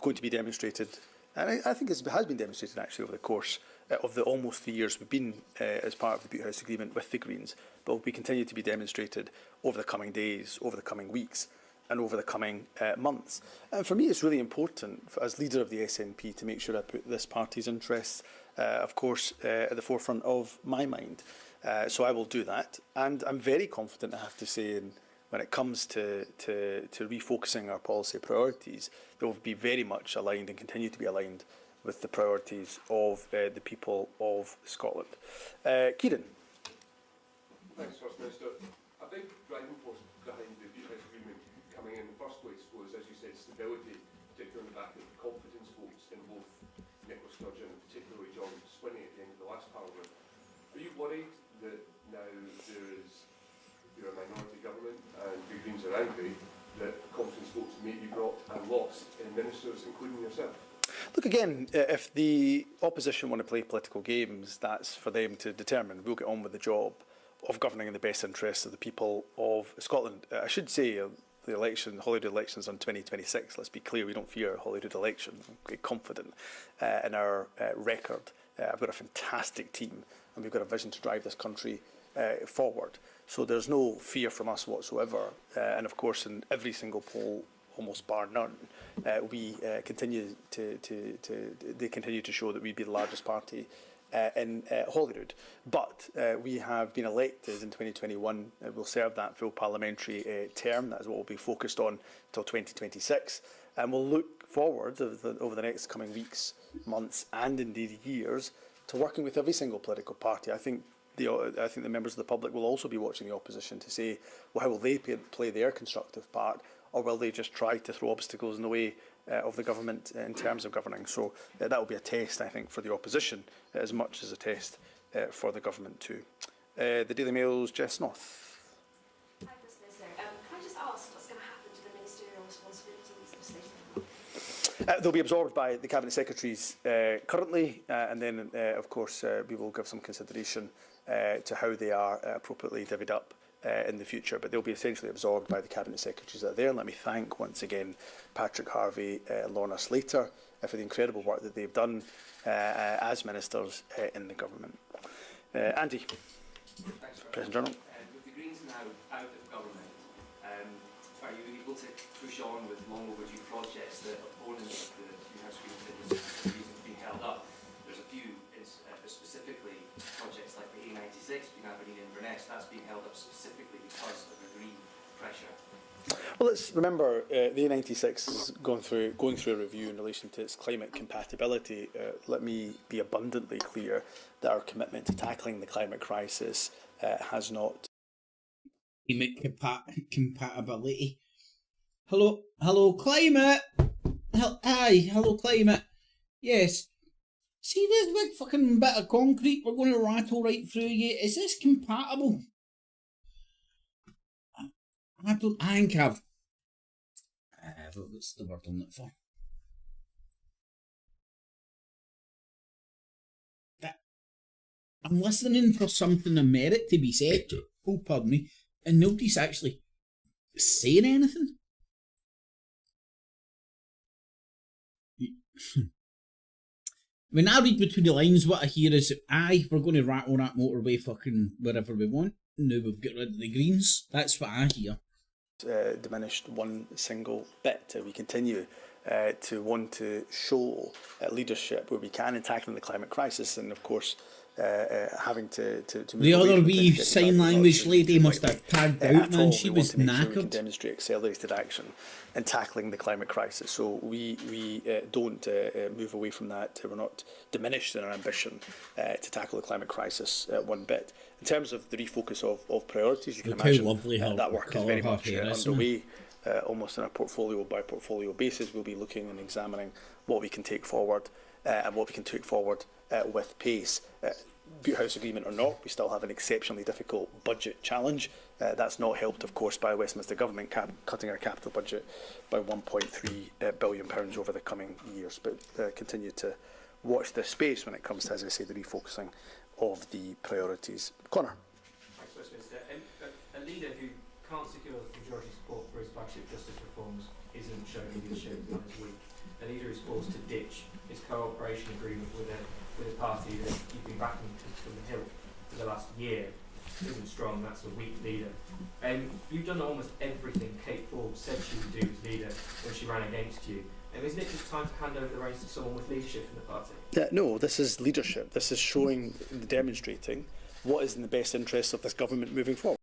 going to be demonstrated, and I think it has been demonstrated actually over the course of the almost 3 years we've been as part of the Boot House Agreement with the Greens, but will be continued to be demonstrated over the coming days, over the coming weeks, and over the coming months. And for me, it's really important, as leader of the SNP, to make sure I put this party's interests, of course, at the forefront of my mind. So I will do that. And I'm very confident, I have to say, when it comes to refocusing our policy priorities, they will be very much aligned and continue to be aligned with the priorities of the people of Scotland. Kieran. Thanks, First Minister. A big driving force behind the Boot House Agreement coming in the first place was, as you said, stability, particularly on the back of confidence votes in both Nicola Sturgeon and particularly John Swinney at the end of the last Parliament. Are you worried that now you're a minority government and the Greens are angry that confidence votes may be brought and lost in ministers, including yourself? Look, again, if the opposition want to play political games, that's for them to determine. We'll get on with the job of governing in the best interests of the people of Scotland. I should say the election, Holyrood elections on 2026, let's be clear, we don't fear a Holyrood election. I'm quite confident in our record. I've got a fantastic team and we've got a vision to drive this country forward. So there's no fear from us whatsoever. And of course, in every single poll, almost bar none, we continue they continue to show that we'd be the largest party in Holyrood. But we have been elected in 2021. We'll serve that full parliamentary term. That is what we'll be focused on until 2026. And we'll look forward over the next coming weeks, months, and indeed years to working with every single political party. I think the members of the public will also be watching the opposition to say, well, how will they play their constructive part, or will they just try to throw obstacles in the way of the government in terms of governing? So that will be a test, I think, for the opposition as much as a test for the government too. The Daily Mail's Jess North. Hi, First Minister. Can I just ask what's going to happen to the ministerial responsibilities of state? They'll be absorbed by the Cabinet Secretaries currently, and then, of course, we will give some consideration to how they are appropriately divvied up in the future, but they'll be essentially absorbed by the Cabinet Secretaries that are there. And let me thank once again Patrick Harvey and Lorna Slater for the incredible work that they've done as ministers in the government. Andy. Thanks, President General. With the Greens now out of government, are you able to push on with long overdue projects that opponents of the Boot House Agreement said was being held up? There's a few, specifically projects like the A96 between Aberdeen and Inverness, that's being held up specifically because of the Green pressure. Well, let's remember the A96 is going through a review in relation to its climate compatibility. Let me be abundantly clear that our commitment to tackling the climate crisis has not. Climate compatibility. Hello, climate. Hi, hello, climate. Yes. See this big fucking bit of concrete we're going to rattle right through you? Is this compatible? I think I've... what's the word on it for? I'm listening for something of merit to be said. Oh, pardon me. And nobody's actually saying anything. When I read between the lines, what I hear is, aye, we're going to rattle that motorway fucking wherever we want. now we've got rid of the Greens. That's what I hear. Diminished one single bit. We continue to want to show leadership where we can in tackling the climate crisis, and of course having to move The away other from wee the sign language lady must have tagged out, man. She was we can knackered. demonstrate accelerated action in tackling the climate crisis. So we don't move away from that. We're not diminished in our ambition to tackle the climate crisis one bit. In terms of the refocus of priorities, you can Look how imagine lovely her that work is colour very her much hair is, isn't it? underway. Almost on a portfolio by portfolio basis, we'll be looking and examining what we can take forward and what we can take forward with pace. Butte House agreement or not, we still have an exceptionally difficult budget challenge. That's not helped, of course, by Westminster Government cutting our capital budget by £1.3 billion over the coming years. But continue to watch this space when it comes to, as I say, the refocusing of the priorities. Conor. Thanks, Westminster. A leader who can't secure majority support for his flagship justice reforms isn't showing leadership and is weak. A leader is forced to ditch his cooperation agreement with a party that he's been backing from the Hill for the last year isn't strong. That's a weak leader. You've done almost everything Kate Forbes said she would do as leader when she ran against you. Isn't it just time to hand over the reins to someone with leadership in the party? No, this is leadership. This is showing, demonstrating what is in the best interests of this government moving forward.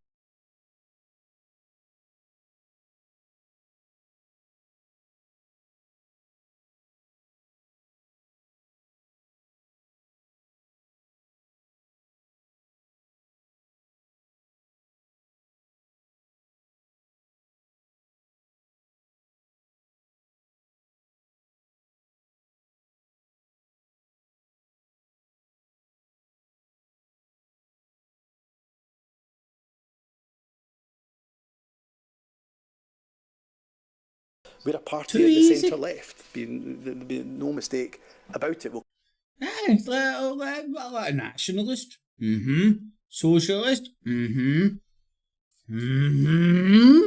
We're a party at the centre left. There'll be no mistake about it. It's like a nationalist. Mm-hmm. Socialist. Mm-hmm. Mm-hmm.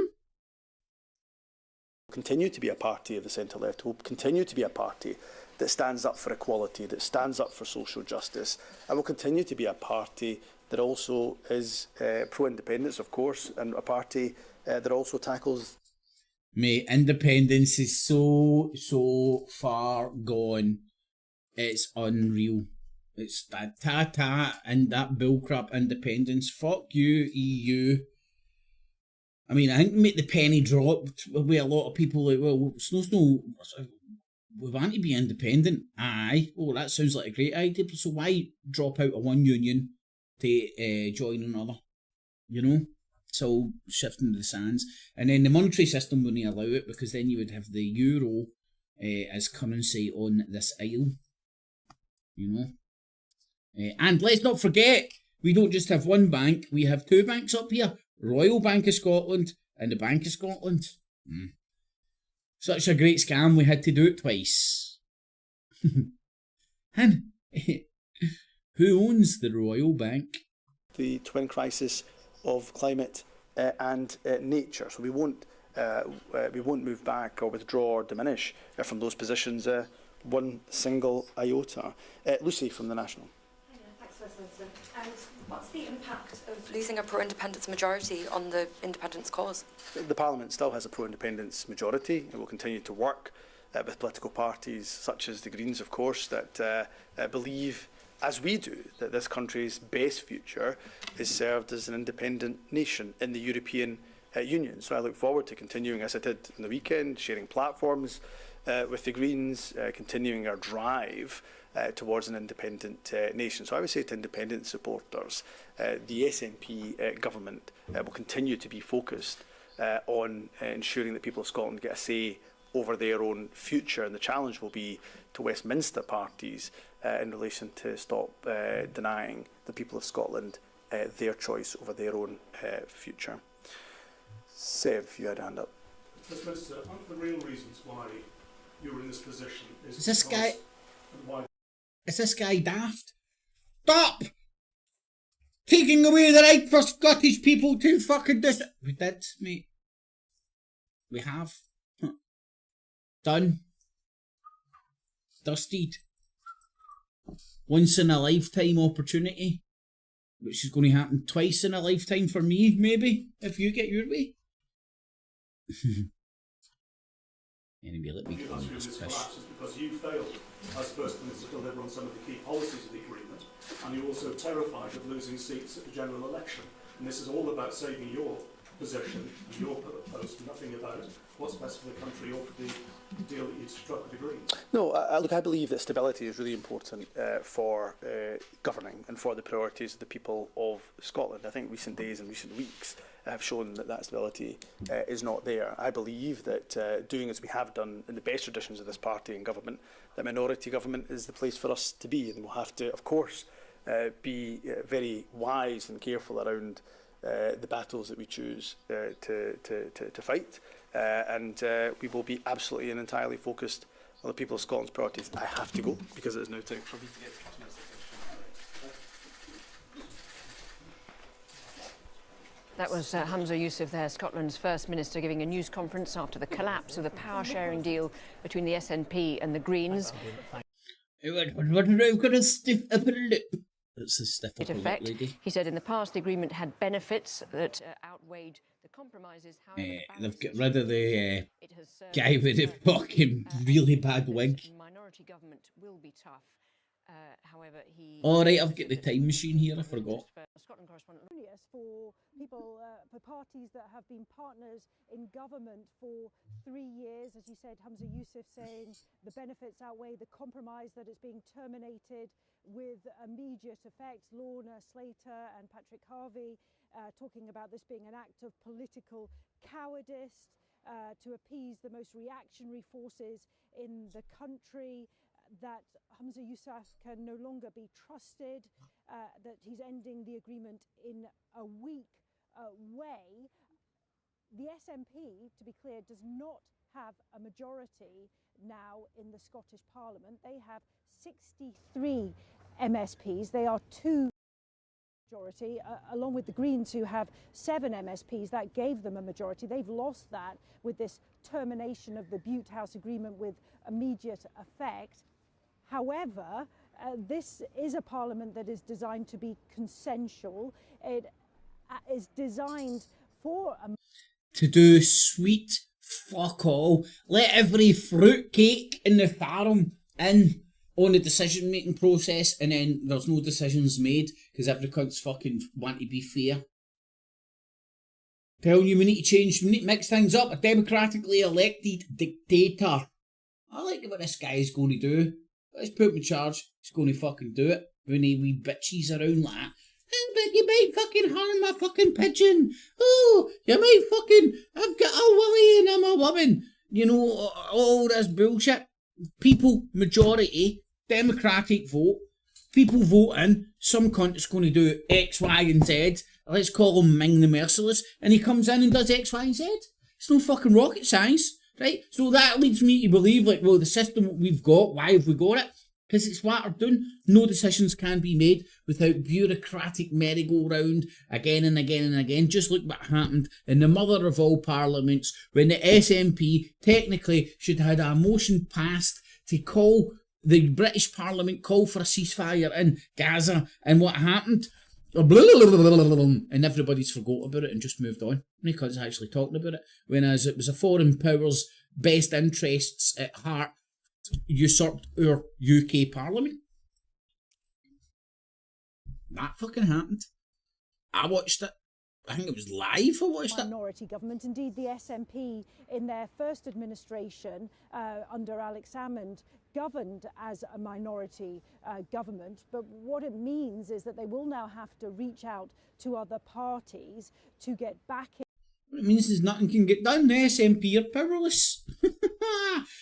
Continue to be a party of the centre left. We'll continue to be a party that stands up for equality, that stands up for social justice, and will continue to be a party that also is pro-independence, of course, and a party that also tackles. Mate, independence is so far gone. It's unreal. It's that ta-ta and that bullcrap independence. Fuck you, EU. I mean, I think make the penny drop with a lot of people like, well, Snow, we want to be independent. Aye. Oh, that sounds like a great idea. So why drop out of one union to join another? You know? So shifting the sands. And then the monetary system wouldn't allow it, because then you would have the euro as currency on this isle. You know? And let's not forget, we don't just have one bank, we have two banks up here. Royal Bank of Scotland and the Bank of Scotland. Such a great scam, we had to do it twice. And who owns the Royal Bank? The twin crisis of climate and nature. So we won't move back or withdraw or diminish from those positions one single iota. Lucy from the National. Thanks, Westminster. And what's the impact of losing a pro-independence majority on the independence cause? The Parliament still has a pro-independence majority. It will continue to work with political parties such as the Greens, of course, that believe, as we do, that this country's best future is served as an independent nation in the European Union. So I look forward to continuing, as I did on the weekend, sharing platforms with the Greens, continuing our drive towards an independent nation. So I would say to independent supporters, the SNP government will continue to be focused on ensuring that people of Scotland get a say over their own future, and the challenge will be to Westminster parties in relation to stop denying the people of Scotland their choice over their own future. Sev, you had a hand up. Westminster, one of the real reasons why you're in this position is this guy? Why? Is this guy daft? Stop! Taking away the right for Scottish people to fucking this. We did, mate. We have. Done. Dusted. Once in a lifetime opportunity. which is going to happen twice in a lifetime for me, maybe, if you get your way. Anyway, let me go on this fish. Because you failed as First Minister to deliver on some of the key policies of the agreement, and you're also terrified of losing seats at the general election. And this is all about saving your position and your post, nothing about what's best for the country or for the deal that you'd struck with the Greens. No, look, I believe that stability is really important for governing and for the priorities of the people of Scotland. I think recent days and recent weeks have shown that that stability is not there. I believe that doing as we have done in the best traditions of this party and government, that minority government is the place for us to be, and we'll have to, of course, be very wise and careful around the battles that we choose to fight, and we will be absolutely and entirely focused on the people of Scotland's priorities. I have to go because it is now time for me to get to That was Humza Yousaf there, Scotland's First Minister, giving a news conference after the collapse of the power-sharing deal between the SNP and the Greens. I've got a stiff upper lip. It's a stiff upper lip, Effect. lady. He said in the past the agreement had benefits that outweighed the compromises. They've got rid of the guy with the fucking really bad wig. Minority government will be tough. However, he... All right, I've got the time machine here. I forgot. Scotland correspondent. For people, for parties that have been partners in government for 3 years, as you said, Humza Yousaf saying the benefits outweigh the compromise, that it's being terminated with immediate effect. Lorna Slater and Patrick Harvey talking about this being an act of political cowardice to appease the most reactionary forces in the country. That Humza Yousaf can no longer be trusted, that he's ending the agreement in a weak way. The SNP, to be clear, does not have a majority now in the Scottish Parliament. They have 63 MSPs. They are two majority, along with the Greens, who have 7 MSPs. That gave them a majority. They've lost that with this termination of the Butte House agreement with immediate effect. However, this is a parliament that is designed to be consensual. It is designed for to do sweet fuck all. Let every fruitcake in the farm in on the decision making process, and then there's no decisions made because every cunt's fucking want to be fair. Telling you we need to change, we need to mix things up. A democratically elected dictator. I like what this guy's going to do. Let's put him in charge. He's going to fucking do it. When he wee bitches around like that. Oh, but you might fucking harm my fucking pigeon. Oh, you might fucking... I've got a willy and I'm a woman. You know, all this bullshit. People, majority, democratic vote. People voting. Some cunt is going to do X, Y and Z. Let's call him Ming the Merciless. And he comes in and does X, Y and Z. It's no fucking rocket science. Right, so that leads me to believe, like, well, the system we've got, why have we got it? Because it's watered down. No decisions can be made without bureaucratic merry-go-round again and again and again. Just look what happened in the mother of all parliaments when the SNP technically should have had a motion passed to call the British Parliament call for a ceasefire in Gaza, and what happened? And everybody's forgot about it and just moved on because actually talking about it, whereas it was a foreign power's best interests at heart usurped our UK Parliament. That fucking happened. I watched it. I think it was live. I watched it. Minority government. Indeed, the SNP in their first administration under Alex Salmond governed as a minority government, but what it means is that they will now have to reach out to other parties to get back in. What it means is nothing can get done. The SNP are powerless.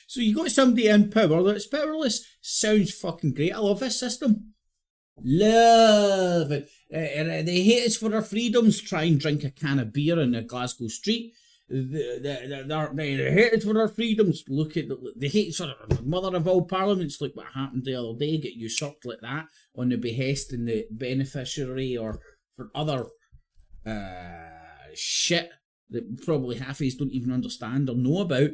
So you got somebody in power that's powerless. Sounds fucking great. I love this system. Love it. They hate us for our freedoms. Try and drink a can of beer in a Glasgow street. They hate us for our freedoms. Look at they hate us for the mother of all parliaments. Look what happened the other day. Get usurped like that on the behest and the beneficiary or for other shit that probably half of us don't even understand or know about.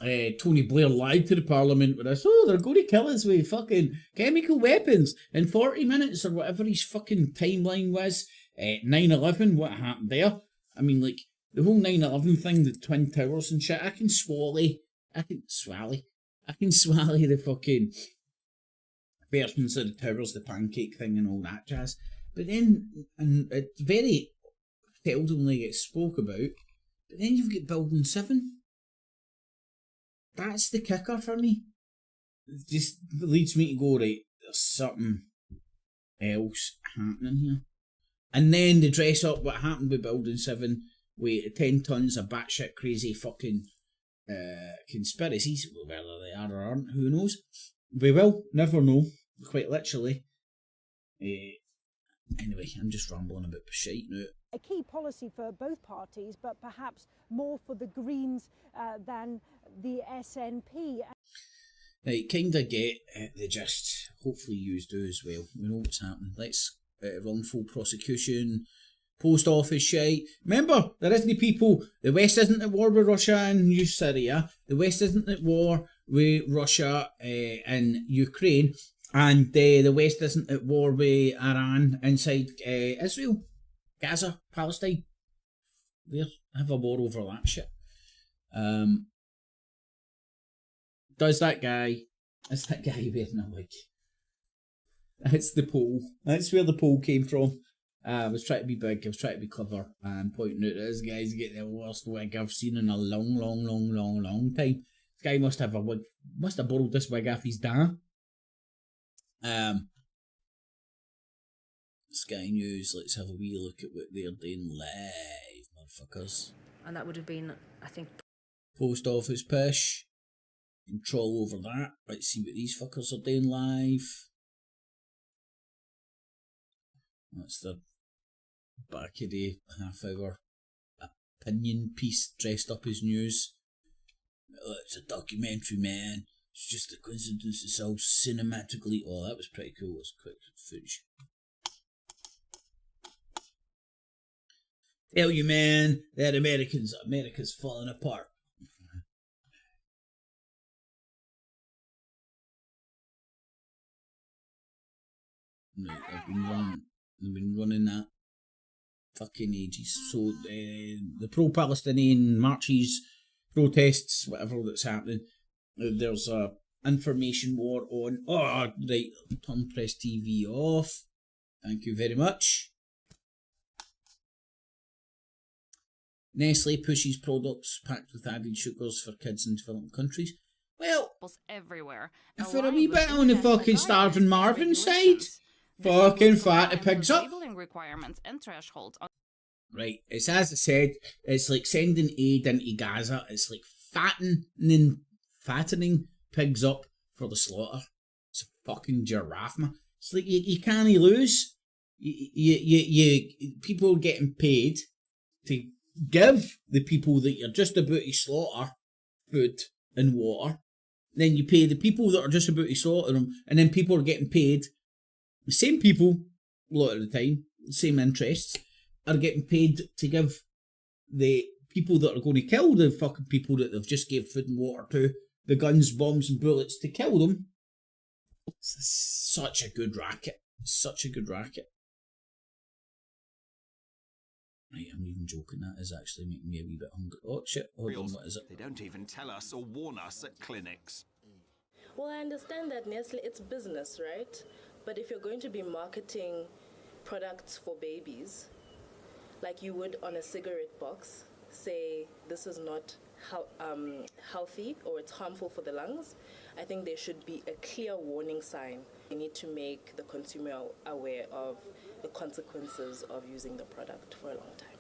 Tony Blair lied to the Parliament with this. Oh, they're going to kill us with fucking chemical weapons in 40 minutes or whatever his fucking timeline was. 9/11, what happened there? I mean, like, the whole 9/11 thing, the Twin Towers and shit, I can swallow the fucking versions of the towers, the pancake thing and all that jazz. But then, and it very seldomly gets spoke about, but then you've got Building 7. That's the kicker for me. It just leads me to go, right, there's something else happening here. And then they dress up what happened with Building 7 with 10 tons of batshit crazy fucking conspiracies. Whether they are or aren't, who knows? We will never know, quite literally. Anyway, I'm just rambling about shite now. A key policy for both parties, but perhaps more for the Greens than the SNP. Right, kinda get the gist. Hopefully yous do as well. We know what's happening. Let's wrongful prosecution, post office shite. Remember, there isn't people. The West isn't at war with Russia and Syria. The West isn't at war with Russia and Ukraine. And the West isn't at war with Iran inside Israel, Gaza, Palestine. They have a war over that shit. Is that guy wearing a wig? That's the poll. That's where the poll came from. I was trying to be big, I was trying to be clever, and pointing out that this guy's getting the worst wig I've seen in a long time. This guy must have a wig, must have borrowed this wig off his dad. Sky News, let's have a wee look at what they're doing live, motherfuckers. And that would have been, I think... Post office push. Control over that. Let's see what these fuckers are doing live. That's the back of the half-hour opinion piece dressed up as news. Oh, it's a documentary, man. It's just a coincidence. It's all cinematically... Oh, that was pretty cool. It's quick footage. Tell you, man, that America's falling apart. Right, I've been running that fucking ages. So the pro-Palestinian marches, protests, whatever that's happening. There's a information war on. Oh, right, turn press TV off. Thank you very much. Nestle pushes products packed with added sugars for kids in developing countries. Well, everywhere. If we're a wee bit on the fucking starving Marvin side, fucking fatty pigs up. Requirements and thresholds. Right, it's as I said, it's like sending aid into Gaza. It's like fattening pigs up for the slaughter. It's a fucking giraffe, man. It's like you can't lose. You people are getting paid to give the people that you're just about to slaughter food and water. Then you pay the people that are just about to slaughter them, and then people are getting paid. The same people, a lot of the time, same interests, are getting paid to give the people that are going to kill the fucking people that they've just gave food and water to, the guns, bombs and bullets to kill them. It's such a good racket. Such a good racket. Right, I'm even joking. That is actually making me a wee bit hungry. Oh shit, hold on, what is it? They don't even tell us or warn us at clinics. Well, I understand that Nestle, it's business, right? But if you're going to be marketing products for babies, like you would on a cigarette box, say this is not healthy or it's harmful for the lungs, I think there should be a clear warning sign. You need to make the consumer aware of the consequences of using the product for a long time.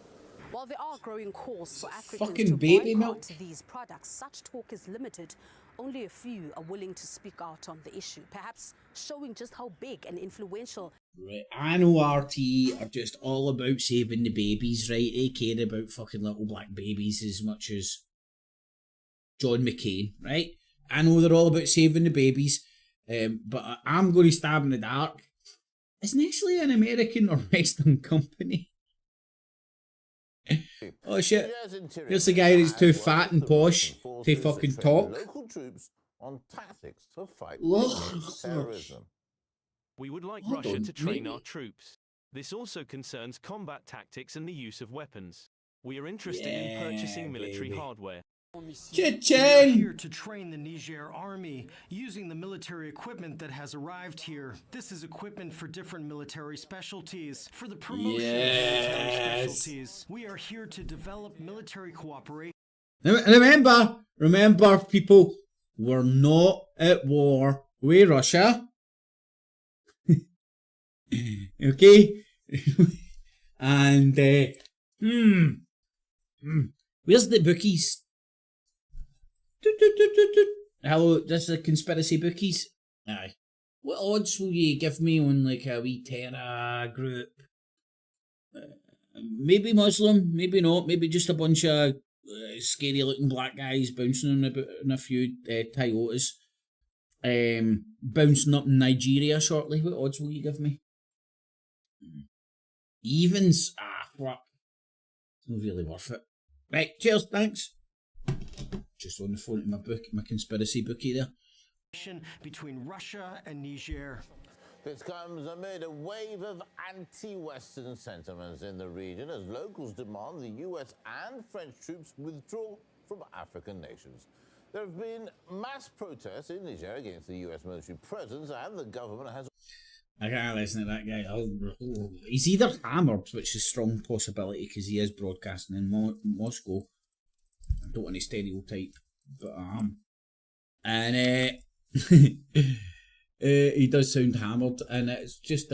While there are growing calls for Africans fucking to baby boycott milk. these products, such talk is limited. Only a few are willing to speak out on the issue, perhaps showing just how big and influential. Right, I know RT are just all about saving the babies, right? They care about fucking little black babies as much as John McCain, right? I know they're all about saving the babies, but I'm going to stab in the dark. Is Nestle an American or Western company? Oh shit. Here's the guy that's too fat and posh to fucking talk. Local troops on tactics to fight Ugh. terrorism. We would like Hold Russia on, to train maybe- our troops. This also concerns combat tactics and the use of weapons. We are interested in purchasing military baby. hardware. We are Cha-ching! here to train the Niger army using the military equipment that has arrived here. This is equipment for different military specialties. For the promotion of military Yes. specialties, we are here to develop military cooperation. Remember, people, we're not at war with Russia. Okay? And, where's the bookies? Hello, this is a conspiracy bookies. Aye. What odds will you give me on like a wee terror group? Maybe Muslim, maybe not. Maybe just a bunch of scary looking black guys bouncing about in a few Toyotas. Bouncing up in Nigeria shortly. What odds will you give me? Evens? Ah, fuck. It's not really worth it. Right, cheers, thanks. Just on the phone to my conspiracy bookie there. Between Russia and Niger. This comes amid a wave of anti-Western sentiments in the region as locals demand the US and French troops withdraw from African nations. There have been mass protests in Niger against the US military presence, and the government has... I can't listen to that guy. He's either hammered, which is a strong possibility because he is broadcasting in Moscow. I don't want to stereotype, but I am. And he does sound hammered, and it's just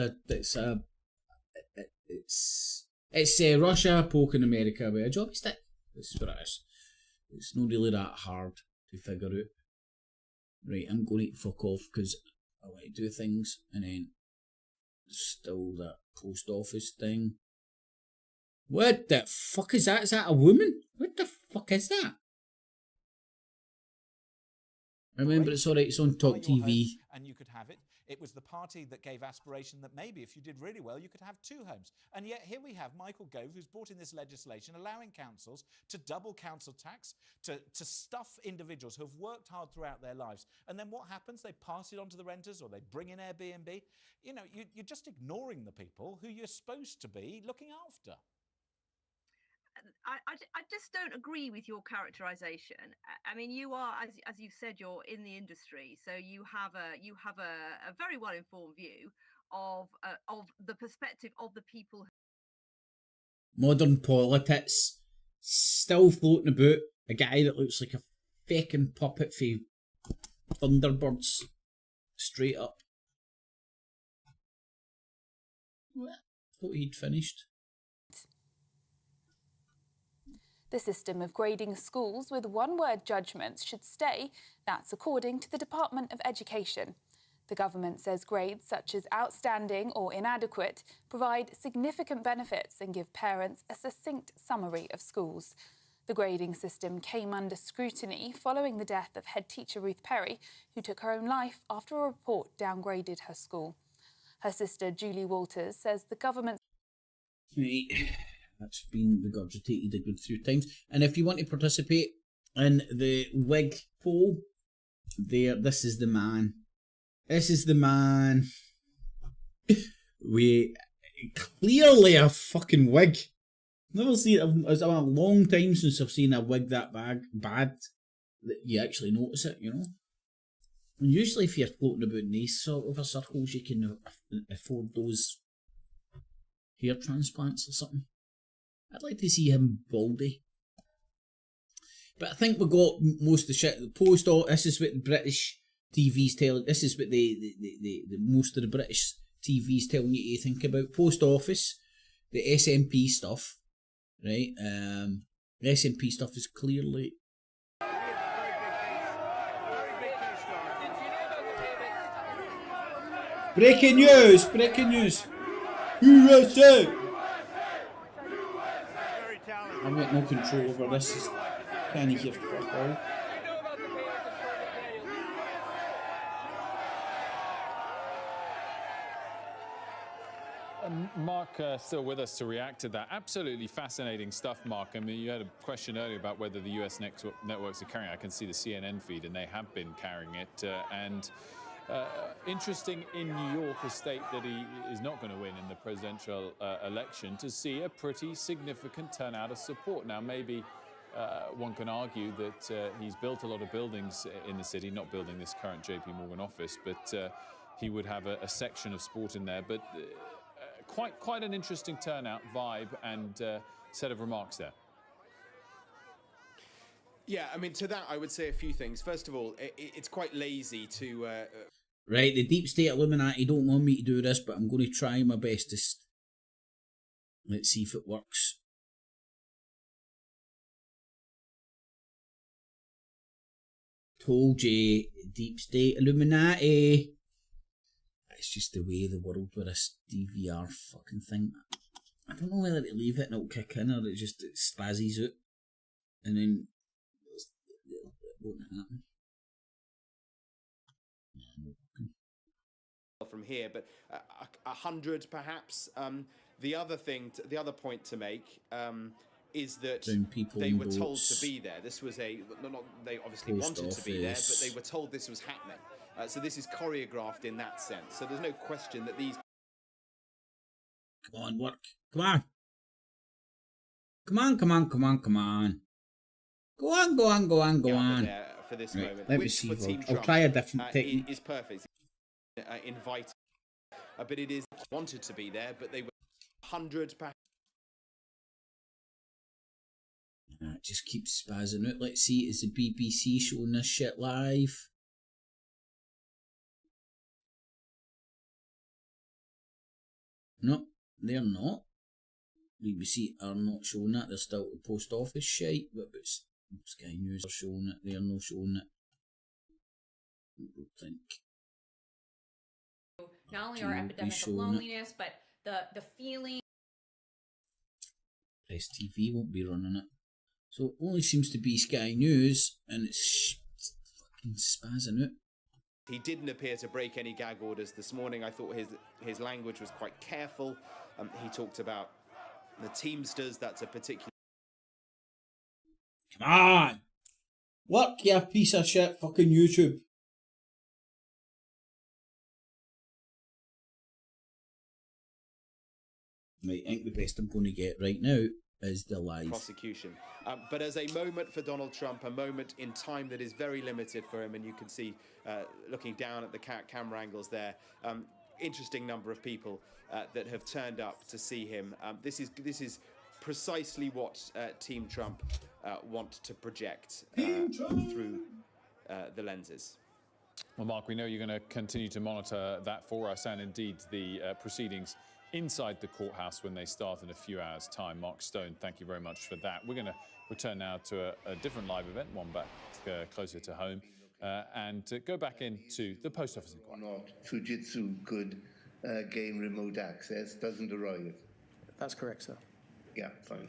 it's Russia poking America with a joystick. This is what it is. It's not really that hard to figure out. Right, I'm going to fuck off because I want to do things, and then still that post office thing. What the fuck is that? Is that a woman? What the fuck is that? Remember, it's alright, it's on Talk TV. And you could have it. It was the party that gave aspiration that maybe if you did really well, you could have 2 homes. And yet here we have Michael Gove, who's brought in this legislation allowing councils to double council tax, to stuff individuals who have worked hard throughout their lives. And then what happens? They pass it on to the renters, or they bring in Airbnb. You know, you're just ignoring the people who you're supposed to be looking after. I just don't agree with your characterization. I mean, you are, as you said, you're in the industry, so you have a very well informed view of the perspective of the people. Modern PoliTITS, still floating about. A guy that looks like a fucking puppet for Thunderbirds, straight up. What? Thought he'd finished. The system of grading schools with one-word judgments should stay. That's according to the Department of Education. The government says grades such as outstanding or inadequate provide significant benefits and give parents a succinct summary of schools. The grading system came under scrutiny following the death of head teacher Ruth Perry, who took her own life after a report downgraded her school. Her sister Julie Walters says the government... That's been regurgitated a good few times. And if you want to participate in the wig poll, this is the man. This is the man. We clearly a fucking wig. Never seen. It's a long time since I've seen a wig that bad that you actually notice it. You know. And usually, if you're floating about in these sort of circles, you can afford those hair transplants or something. I'd like to see him baldy. But I think we got most of the shit. The post office, this is what the British TV's telling. This is what the most of the British TV's telling you to think about. Post office, the SNP stuff, right? The SNP stuff is clearly. Breaking news! Breaking news! USA! I've got no control over this. Can you hear fuck all? Mark, still with us to react to that. Absolutely fascinating stuff, Mark. I mean, you had a question earlier about whether the US networks are carrying it. I can see the CNN feed, and they have been carrying it. Interesting in New York, a state that he is not going to win in the presidential election, to see a pretty significant turnout of support. Now, maybe one can argue that he's built a lot of buildings in the city, not building this current JP Morgan office, but he would have a section of sport in there. But quite an interesting turnout, vibe, and set of remarks there. Yeah, I mean, to that, I would say a few things. First of all, it's quite lazy to... Right, the deep state Illuminati don't want me to do this, but I'm going to try my bestest. Let's see if it works. Told you, deep state Illuminati. It's just the way of the world with this DVR fucking thing. I don't know whether to leave it and it'll kick in, or it spazzes out. And then it won't happen. From here, but 100 perhaps. The other point to make is that they were told to be there. This was they obviously wanted to be there, but they were told this was happening. So this is choreographed in that sense. So there's no question that these... Come on, work. Come on. Come on, come on, come on, come on. Go on, go on, go on, go on. For this right, moment, let me which see. for Team I'll Trump, try a different technique. Is perfect. Invited, but it is wanted to be there, but they were 100 perhaps. It just keeps spazzing out. Let's see, is the BBC showing this shit live? No, they're not. BBC are not showing that. They're still at the post office shite, but Sky News are showing it. They're not showing it. I don't think. Not only our epidemic of loneliness, but the feeling. Press TV won't be running it. So it only seems to be Sky News, and it's fucking spazzing out. He didn't appear to break any gag orders this morning. I thought his language was quite careful. He talked about the Teamsters. That's a particular... Come on! Work, you piece of shit, fucking YouTube. Right, I think the best I'm going to get right now is the live prosecution. But as a moment for Donald Trump, a moment in time that is very limited for him, and you can see, looking down at the camera angles there, interesting number of people that have turned up to see him. This is precisely what Team Trump want to project through the lenses. Well, Mark, we know you're going to continue to monitor that for us, and indeed the proceedings inside the courthouse when they start in a few hours' time. Mark Stone, thank you very much for that. We're going to return now to a different live event, one back closer to home, and go back into the post office inquiry. Not Fujitsu could gain remote access, doesn't arrive. That's correct, sir. Yeah, fine.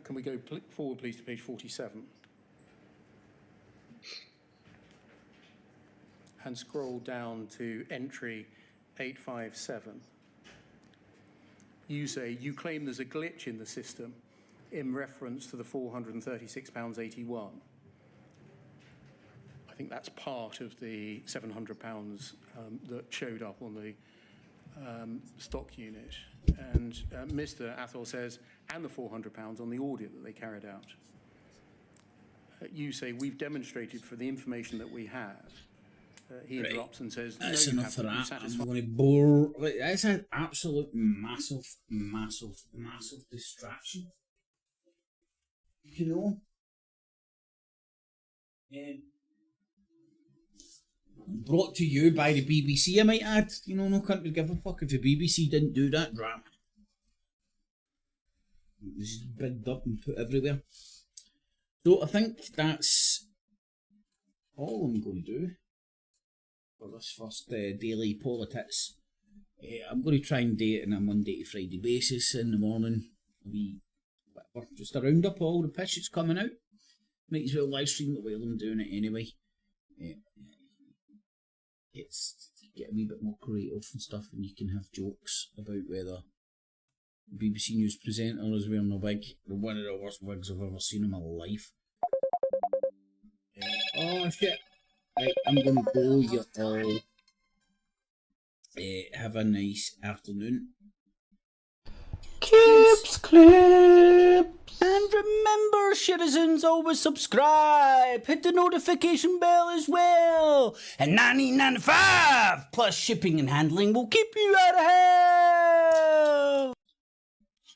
Can we go forward, please, to page 47? And scroll down to entry 857. You claim there's a glitch in the system in reference to the £436.81. I think that's part of the £700 that showed up on the stock unit. And Mr. Athol says, and the £400 on the audit that they carried out. You say, we've demonstrated for the information that we have. He interrupts and says, that's no, enough for that. I'm going to bore. Like, that's an absolute massive distraction. You know? Brought to you by the BBC, I might add. You know, no country give a fuck if the BBC didn't do that drama. This is bigged up and put everywhere. So I think that's all I'm going to do for this first daily PoliTITS. I'm going to try and do it on a Monday to Friday basis in the morning. Whatever, just a roundup of all the pitch that's coming out. Might as well live stream it while I'm doing it anyway. It's get a wee bit more creative and stuff, and you can have jokes about whether BBC News presenter is wearing a wig. One of the worst wigs I've ever seen in my life. Oh shit! Right, I'm gonna go. You all have a nice afternoon. Clips. And remember, citizens, always subscribe. Hit the notification bell as well. And $19.95 plus shipping and handling will keep you out of hell.